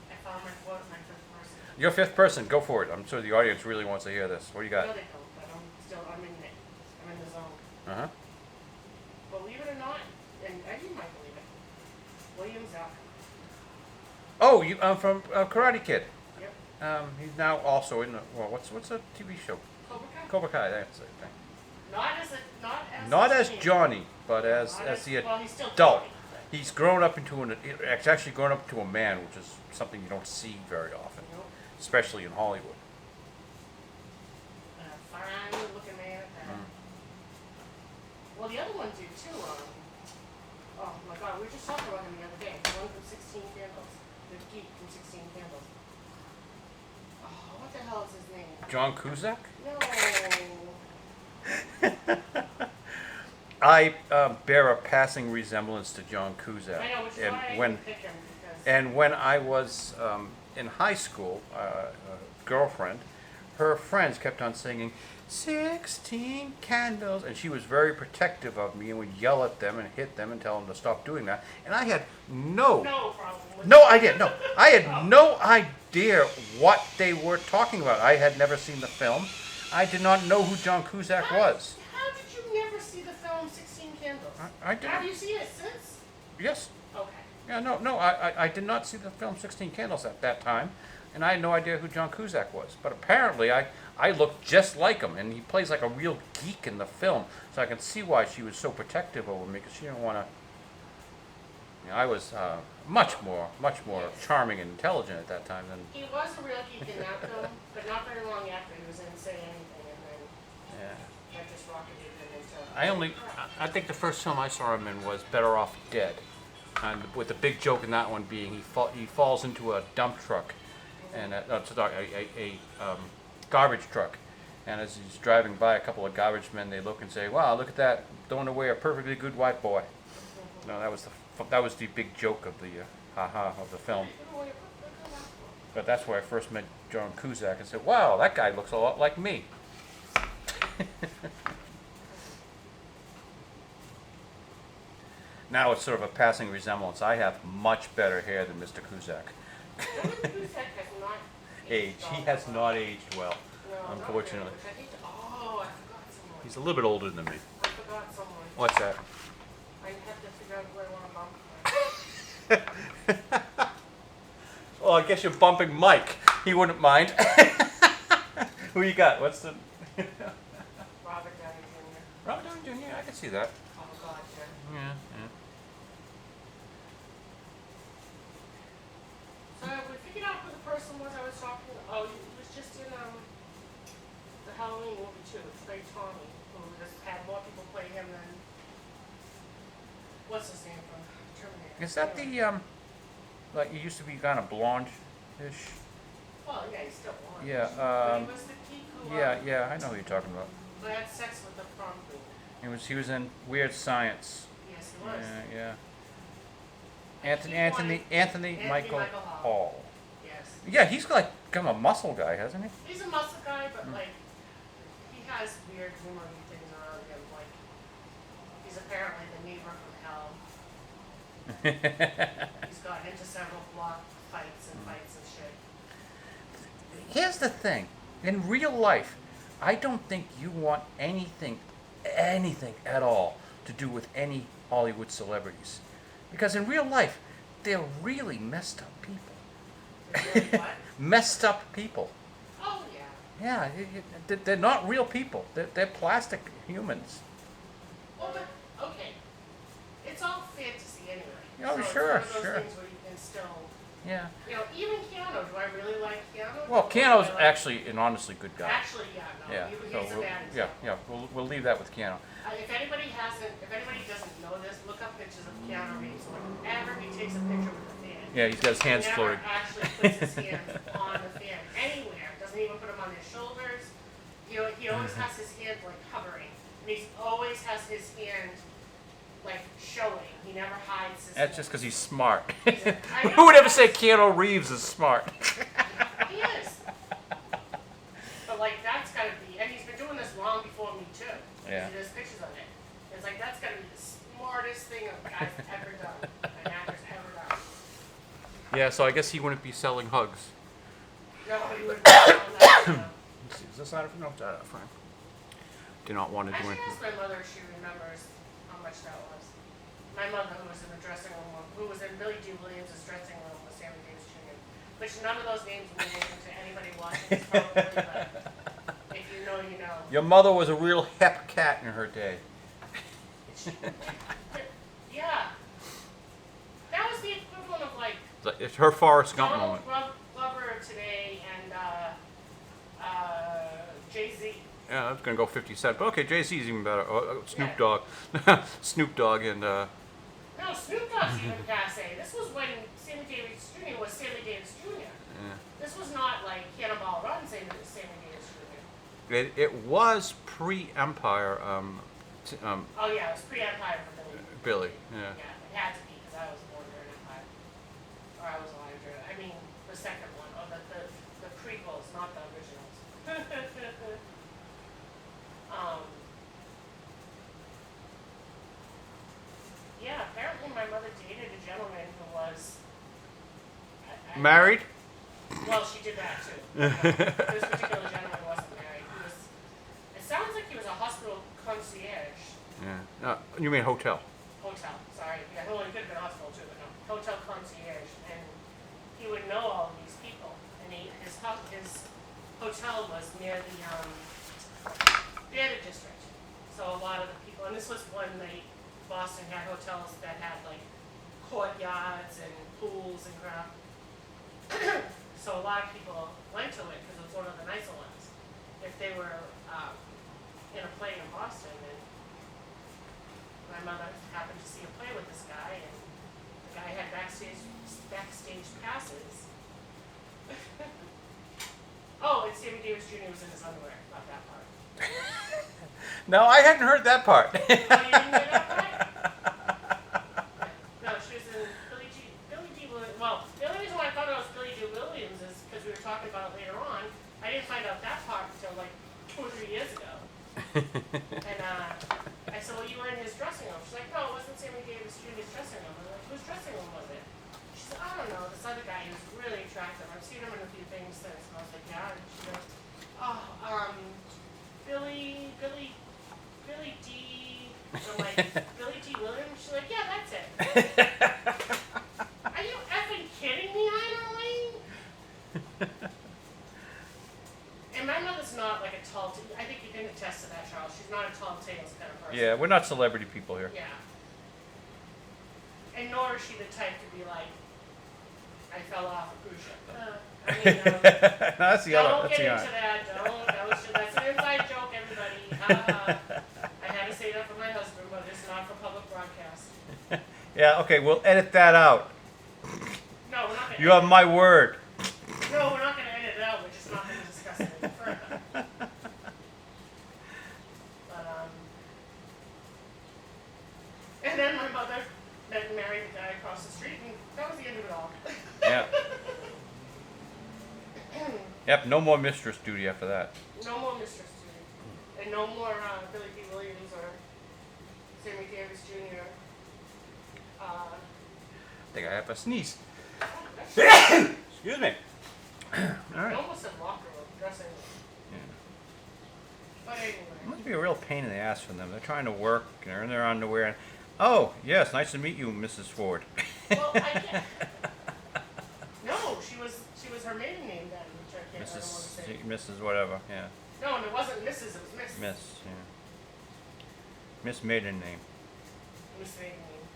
I found my 5th person. Your 5th person, go for it. I'm sure the audience really wants to hear this. What do you got? No, they don't, but I'm in it. I'm in the zone. Uh-huh. Believe it or not, and you might believe it, William Zach. Oh, you from Karate Kid. Yep. He's now also in what's the TV show? Cobra Kai? Cobra Kai. That's the thing. Not as Not as Johnny, but as the well, he's still adult. Johnny, but- He's grown up it's actually grown up into a man, which is something you don't see very often, Nope. especially in Hollywood. Fine looking man at that. Mm. Well, the other one did too. Oh my God, we were just talking about him the other day. The one from 16 Candles, the geek from 16 Candles. Oh, what the hell is his name? John Cusack? No. I bear a passing resemblance to John Cusack. I know, which is and why I when didn't pick him because. and when I was in high school, a girlfriend, her friends kept on singing 16 candles, and she was very protective of me and would yell at them and hit them and tell them to stop doing that. And I had No problem with no idea. No, I had no idea what they were talking about. I had never seen the film. I did not know who John Cusack was. How did you never see the film 16 Candles? I did. Have you seen it since? Yes. Okay. Yeah. No. I did not see the film 16 Candles at that time, and I had no idea who John Cusack was. But apparently, I looked just like him, and he plays like a real geek in the film. So I can see why she was so protective over me, because she didn't want to. I was much more charming and intelligent at that time than. He was a real geek in that film, but not very long after he was in Say Anything, and then Yeah. that just rocketed him into. I think the first film I saw him in was Better Off Dead, and with the big joke in that one being he falls into a dump truck, and a garbage truck, and as he's driving by a couple of garbage men, they look and say, "Wow, look at that, throwing away a perfectly good white boy." No, that was the big joke of the of the film. But that's where I first met John Cusack and said, "Wow, that guy looks a lot like me." Now it's sort of a passing resemblance. I have much better hair than Mr. Cusack. Aged. He has not aged well, No, unfortunately. Not really. Oh, I forgot someone. He's a little bit older than me. I forgot someone. What's that? I have to figure out who I want to bump. Well, I guess you're bumping Mike. He wouldn't mind. Who you got? What's the... Robert Downey Jr. Robert Downey Jr., I can see that. Oh God, yeah. Yeah. So we figured out who the person was I was talking to. Oh, he was just in the Halloween movie too. It's Ray Tommy, who just had more people play him than what's his name from Terminator. Is that the, like, he used to be kind of blonde-ish? Well, yeah, he's still blonde. Yeah, But he was the geek who yeah, I know who you're talking about. who had sex with the prom queen. He was in Weird Science. Yes, he was. Yeah. And Anthony Michael Michael Hall. Hall. Yes. Yeah, he's like become a muscle guy, hasn't he? He's a muscle guy, but like he has weird humor things around him. Like he's apparently the neighbor from hell. He's gotten into several block fights and shit. Here's the thing. In real life, I don't think you want anything at all to do with any Hollywood celebrities. Because in real life, they're really messed up people. Really what? Messed up people. Oh yeah. Yeah, they're not real people. They're plastic humans. Well, but, okay. It's all fantasy anyway. Oh, so sure, it's one of those sure. things where you can still, Yeah. you know, even Keanu. Do I really like Keanu? Well, Or do Keanu's I like- actually an honestly good guy. Actually, yeah, no. Yeah. He's So a bad yeah, example. yeah. We'll leave that with Keanu. If anybody doesn't know this, look up pictures of Keanu Reeves. Whenever he takes a picture with a fan, Yeah, he's got his hands he never floating. actually puts his hand on the fan anywhere. Doesn't even put them on his shoulders. He always has his hand like hovering, and he always has his hand like showing. He never hides his. That's hand. just because he's smart. I know. Who would ever say Keanu Reeves is smart? He is. But like that's gotta be, and he's been doing this long before me too. Yeah. There's pictures of it. It's like that's gotta be the smartest thing a guy's ever done, an actor's ever done. Yeah, so I guess he wouldn't be selling hugs. No, he wouldn't have done that. Let's see, is this out of no, it's out of frame. Do not want to I do should anything. ask my mother if she remembers how much that was. My mother, who was in the dressing room, who was in Billy D. Williams' dressing room with Sammy Davis Jr., which none of those names mean anything to anybody watching this probably, but if you know, you know. Your mother was a real hep cat in her day. Yeah. That was the equivalent of like It's her Forrest Gump Donald moment. Glover today and Jay-Z. Yeah, that's gonna go 50 Cent. But okay, Jay-Z's even better. Snoop Yeah. Dogg, Snoop Dogg, and No, Snoop Dogg's even passe. This was when Sammy Davis Jr. was Sammy Davis Jr. yeah. This was not like Cannonball Run Sammy Davis Jr. It was pre-Empire. Oh yeah, it was pre-Empire for Billy. Billy. Yeah. Yeah, it had to be because I was born during Empire. Or I was alive during, I mean, the second one, or the prequels, not the originals. Yeah, apparently my mother dated a gentleman who was... Married? Well, she did that too. This particular gentleman wasn't married. He was... It sounds like he was a hospital concierge. Yeah. You mean hotel? Hotel, sorry. Yeah, well, he could have been a hospital too, but no. Hotel concierge. And he would know all of these people. And his hotel was near the theater district. So a lot of the people, and this was one night, Boston had hotels that had like courtyards and pools and crap. So a lot of people went to it because it was one of the nicer ones. If they were in a play in Boston, and my mother happened to see a play with this guy, and the guy had backstage passes. Oh, and Sammy Davis Jr. was in his underwear. Not that part. No, I hadn't heard that part. Oh, you didn't hear that part? No, she was in Billy D. Williams. Well, the only reason why I thought it was Billy D. Williams is because we were talking about it later on. I didn't find out that part until like 2 or 3 years ago. And I said, well, you were in his dressing room. She's like, no, it wasn't Sammy Davis Jr.'s dressing room. I'm like, whose dressing room was it? She said, I don't know, this other guy who's really attractive. I've seen him in a few things since. And I was like, yeah. And she goes, oh, Billy D. And I'm like, Billy D. Williams? She's like, yeah, that's it. Are you effing kidding me, Eileen? And my mother's not like a tall, I think you can attest to that, Charles. She's not a tall tales kind of person. Yeah, we're not celebrity people here. Yeah. And nor is she the type to be like, I fell off a cruise ship. That's the other. Don't That's get the into other. that. That's an inside joke, everybody. I had to say that for my husband, but it's not for public broadcast. Yeah. Okay, we'll edit that out. No, we're not going to You have my word. No, we're not going to edit it out. We're just not going to discuss it any further. But, and then my mother met and married the guy across the street, and that was the end of it all. Yeah. Yep. No more mistress duty after that. No more Mistress Duty. And no more Billy D. Williams or Sammy Davis Jr. I think I have a sneeze. That's Excuse me. All I right. almost said locker room, dressing room. Yeah. But It anyway. must be a real pain in the ass for them. They're trying to work and they're in their underwear. And, oh, yes, nice to meet you, Mrs. Ford. Well, I can't. No, she was her maiden name then, which can't, I don't wanna say. Mrs. whatever, yeah. No, and it wasn't Mrs., it was Miss. Miss, yeah. Miss maiden name. Miss maiden name.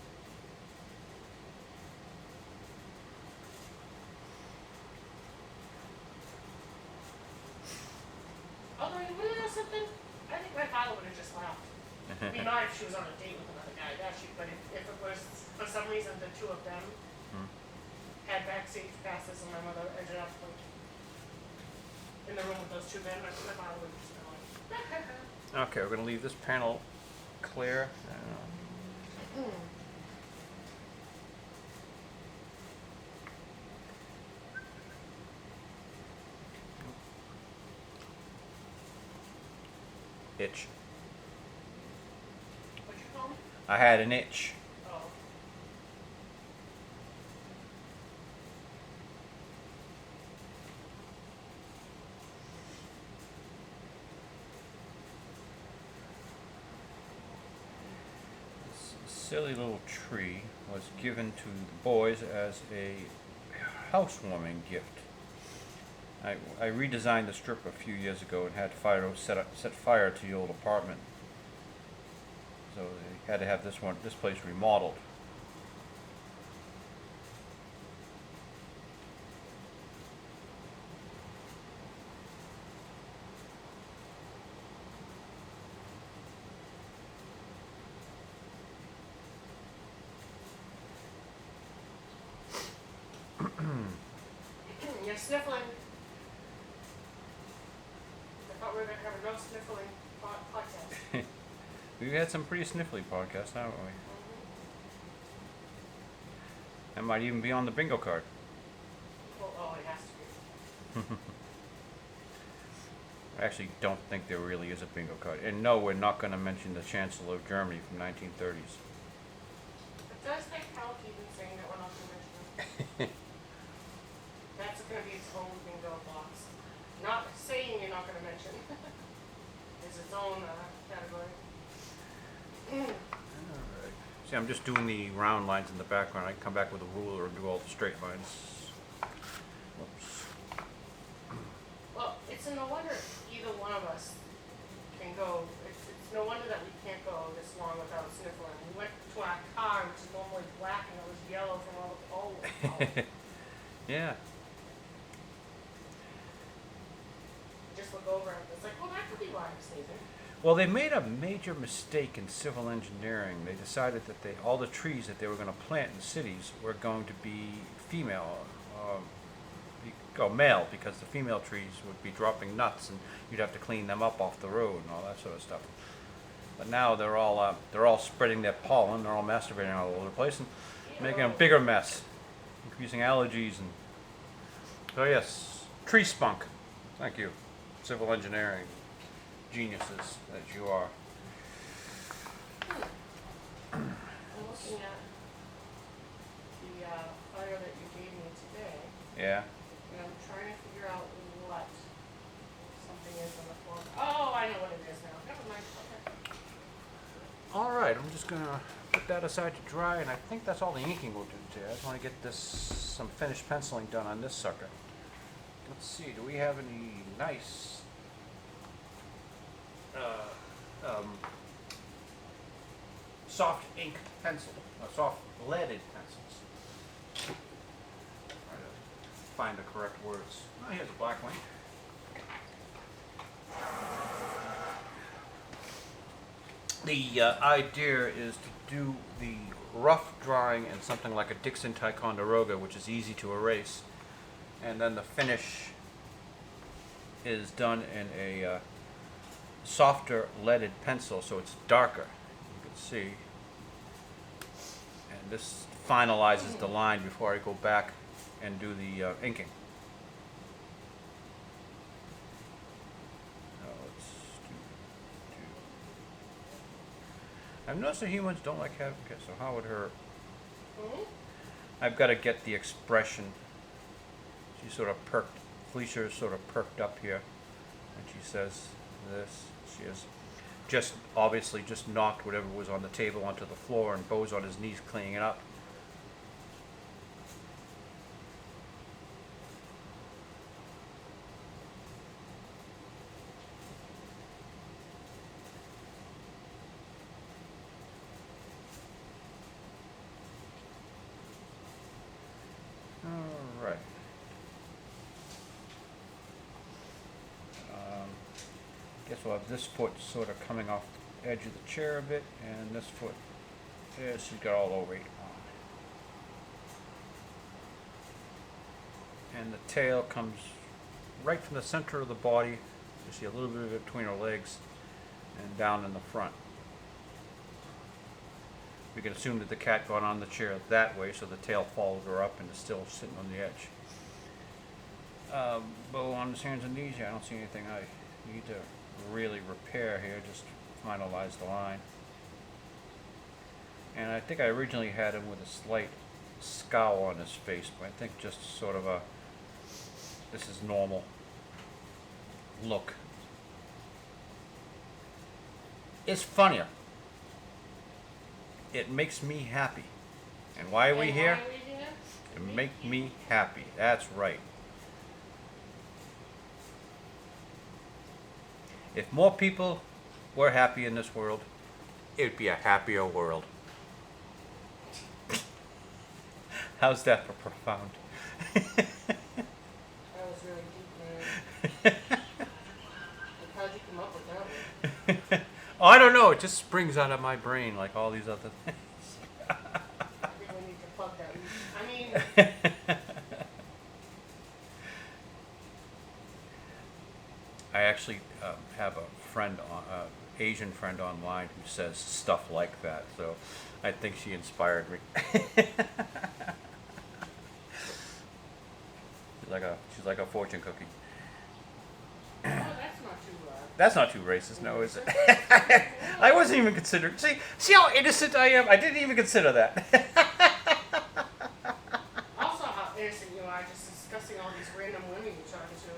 Although, you wanna know something? I think my father would have just laughed. I mean, not if she was on a date with another guy, but if it was, for some reason, the two of them had backstage passes and my mother ended up like in the room with those two men, my father would just go like, Okay, we're gonna leave this panel clear. Itch. What'd you call me? I had an itch. Oh. This silly little tree was given to the boys as a housewarming gift. I redesigned the strip a few years ago and had set fire to the old apartment. So they had to have this place remodeled. You're sniffling. I thought we were going to have a no sniffling podcast. We've had some pretty sniffly podcasts, haven't we? That might even be on the bingo card. Oh, it has to be. I actually don't think there really is a bingo card. And no, we're not going to mention the Chancellor of Germany from 1930s. It does make help even saying that we're not going to mention it. That's going to be its own bingo box. Not saying you're not going to mention. It's its own category. Alright. See, I'm just doing the round lines in the background. I can come back with a ruler and do all the straight lines. Whoops. Well, it's no wonder either one of us can go. It's no wonder that we can't go this long without sniffling. We went to our car, which is normally black, and it was yellow from all the Yeah. Just look over and it's like, well, that could be why I'm sneezing. Well, they made a major mistake in civil engineering. They decided that all the trees that they were going to plant in cities were going to be female, male, because the female trees would be dropping nuts, and you'd have to clean them up off the road and all that sort of stuff. But now they're all spreading their pollen. They're all masturbating all over the place and making a bigger mess, increasing allergies and. So yes, tree spunk. Thank you, civil engineering geniuses that you are. I'm looking at the fire that you gave me today, Yeah. and I'm trying to figure out what something is on the floor. Oh, I know what it is now. Never mind. Okay. All right, I'm just gonna put that aside to dry, and I think that's all the inking will do today. I just want to get some finished penciling done on this sucker. Let's see, do we have any nice soft ink pencil, soft leaded pencils? Try to find the correct words. Oh, here's a black one. The idea is to do the rough drawing in something like a Dixon Ticonderoga, which is easy to erase, and then the finish is done in a softer leaded pencil, so it's darker. You can see, and this finalizes the line before I go back and do the inking. I've noticed that humans don't like having. Okay, so how would her? I've got to get the expression. She sort of perked. Felicia's sort of perked up here, and she says this. She has just obviously just knocked whatever was on the table onto the floor, and Bo's on his knees cleaning it up. guess we'll have this foot sort of coming off the edge of the chair a bit, and this foot, yeah, she's got all over it. And the tail comes right from the center of the body. You see a little bit of it between her legs and down in the front. We can assume that the cat got on the chair that way, so the tail follows her up and is still sitting on the edge. Bow on his hands and knees. Yeah, I don't see anything I need to really repair here. Just finalize the line. And I think I originally had him with a slight scowl on his face, but I think just sort of a this is normal look. It's funnier. It makes me happy. And why are we here? To make me happy. That's right. If more people were happy in this world, it would be a happier world. How's that for profound? That was really deep, man. Like, how'd you come up with that one? Oh, I don't know. It just springs out of my brain like all these other things. I think we need to plug that. I mean, I actually have a friend, Asian friend online who says stuff like that. So I think she inspired me. She's like a fortune cookie. oh, that's not too That's not too racist, no, is it? I wasn't even considering. See how innocent I am? I didn't even consider that. Also, how innocent you are, just discussing all these random women you're talking to.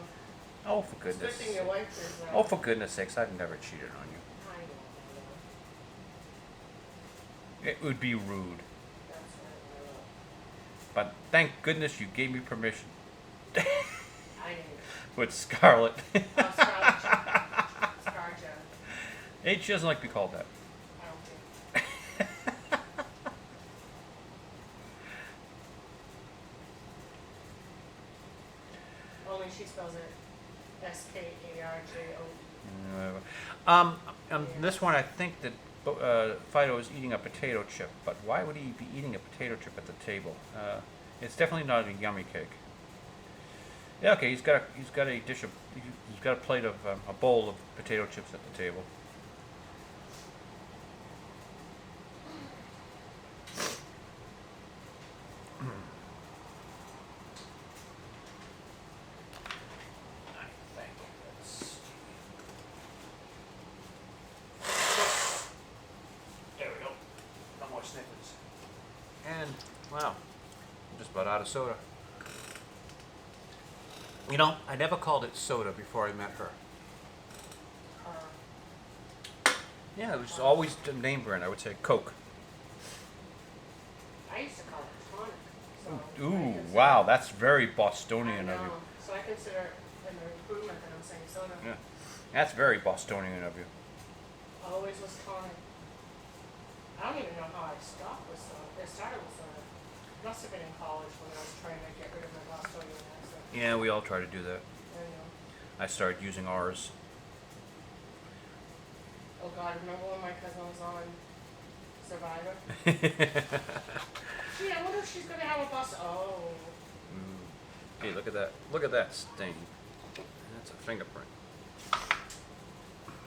Oh, for goodness. Expecting your wife is. Oh, for goodness sakes, I've never cheated on you. I know. It would be rude. That's right. But thank goodness you gave me permission. I didn't. With Scarlett. Oh, Scarja. Hey, she doesn't like to be called that. I don't think. Only she spells it Skarjo. This one, I think that Fido is eating a potato chip, but why would he be eating a potato chip at the table? It's definitely not a yummy cake. Yeah, okay. He's got a plate of a bowl of potato chips at the table. There we go. No more Snickers. And wow, I'm just about out of soda. You know, I never called it soda before I met her. Yeah, it was always the name brand. I would say Coke. I used to call it tonic. So Ooh, wow, that's very Bostonian of you. So I consider it an improvement that I'm saying soda. Yeah, that's very Bostonian of you. Always was tonic. I don't even know how I stopped with soda. It started with soda. Must have been in college when I was trying to get rid of my Bostonian accent. Yeah, we all try to do that. I know. I started using ours. Oh God, remember when my cousin was on Survivor? Gee, I wonder if she's gonna have a bus. Oh. Hey, look at that. Look at that stain. That's a fingerprint.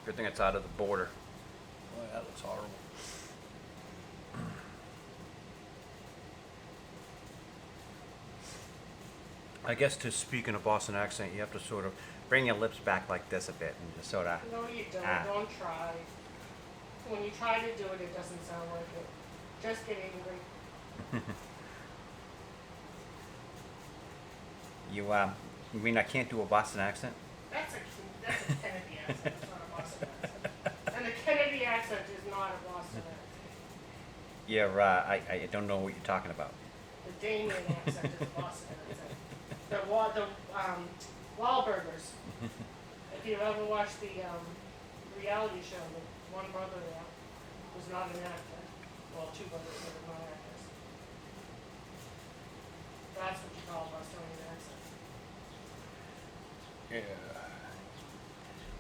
Good thing it's out of the border. Boy, that looks horrible. I guess to speak in a Boston accent, you have to sort of bring your lips back like this a bit and just sort of. No, you don't. Don't try. When you try to do it, it doesn't sound like it. Just get angry. You mean I can't do a Boston accent? That's a Kennedy accent. It's not a Boston accent. And the Kennedy accent is not a Boston accent. Yeah, I don't know what you're talking about. The Damien accent is a Boston accent. The Wahlburgers. If you've ever watched the reality show, the one brother there was not an actor. Well, two brothers that were not actors. That's what you call a Bostonian accent.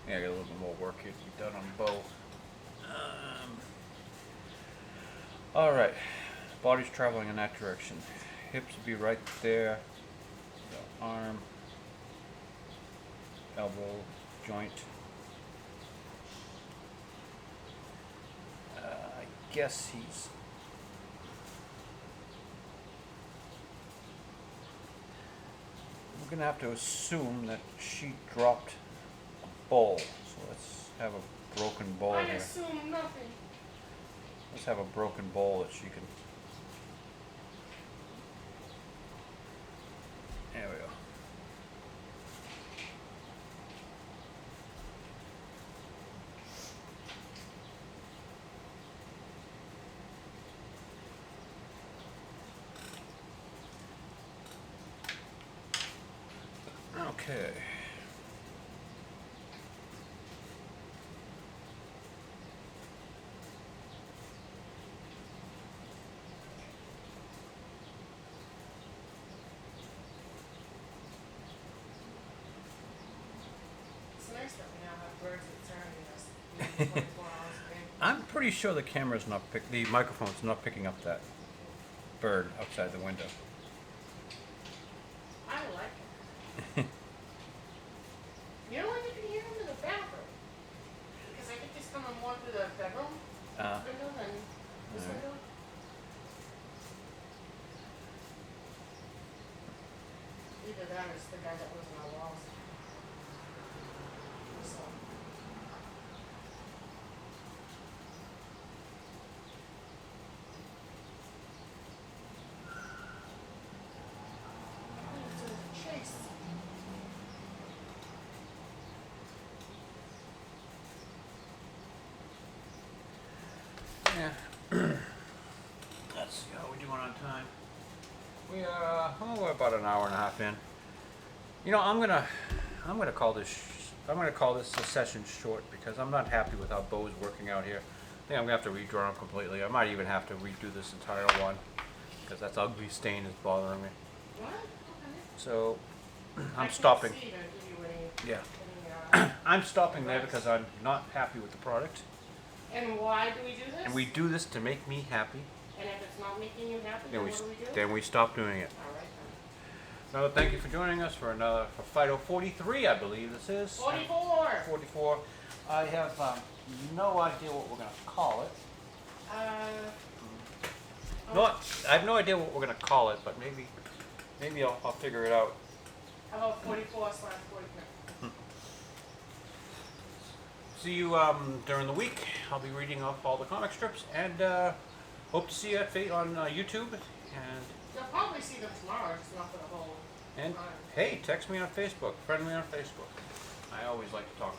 Yeah. Yeah, I got a little bit more work here to be done on the bow. Alright, body's traveling in that direction. Hips will be right there. The arm, elbow, joint. I guess he's... We're gonna have to assume that she dropped a bowl. So let's have a broken bowl I here. assume nothing. Let's have a broken bowl that she can... There we go. Okay. It's nice that we now have birds that surrounding us 24 hours a day. I'm pretty sure the camera's not the microphone's not picking up that bird outside the window. I like it. You know what? You can hear them in the bathroom. Because I think he's coming more through the bedroom window than this Alright. window. Either that or it's the guy that lives in our walls. So. It's a chase. Yeah. Let's see how we're doing on time. We are we're about an hour and a half in. You know, I'm gonna call this a session short because I'm not happy with how Bo's working out here. I think I'm gonna have to redraw him completely. I might even have to redo this entire one because that ugly stain is bothering me. What? Okay. So I I'm can't stopping. see to give you any, Yeah, I'm stopping there because I'm not happy with the product. And why do we do this? And we do this to make me happy. And if it's not making you happy, Then then we what do we do? then we stop doing it. All right So thank you for joining us for Fido 43, I believe this is. then. 44. 44. I have no idea what we're going to call it. No, I have no idea what we're going to call it, but maybe I'll figure it out. How about 44/43? See you during the week. I'll be reading off all the comic strips, and hope to see you at on YouTube. And You'll probably see them tomorrow, just not for the whole and time. hey, text me on Facebook, friend me on Facebook. I always like to talk.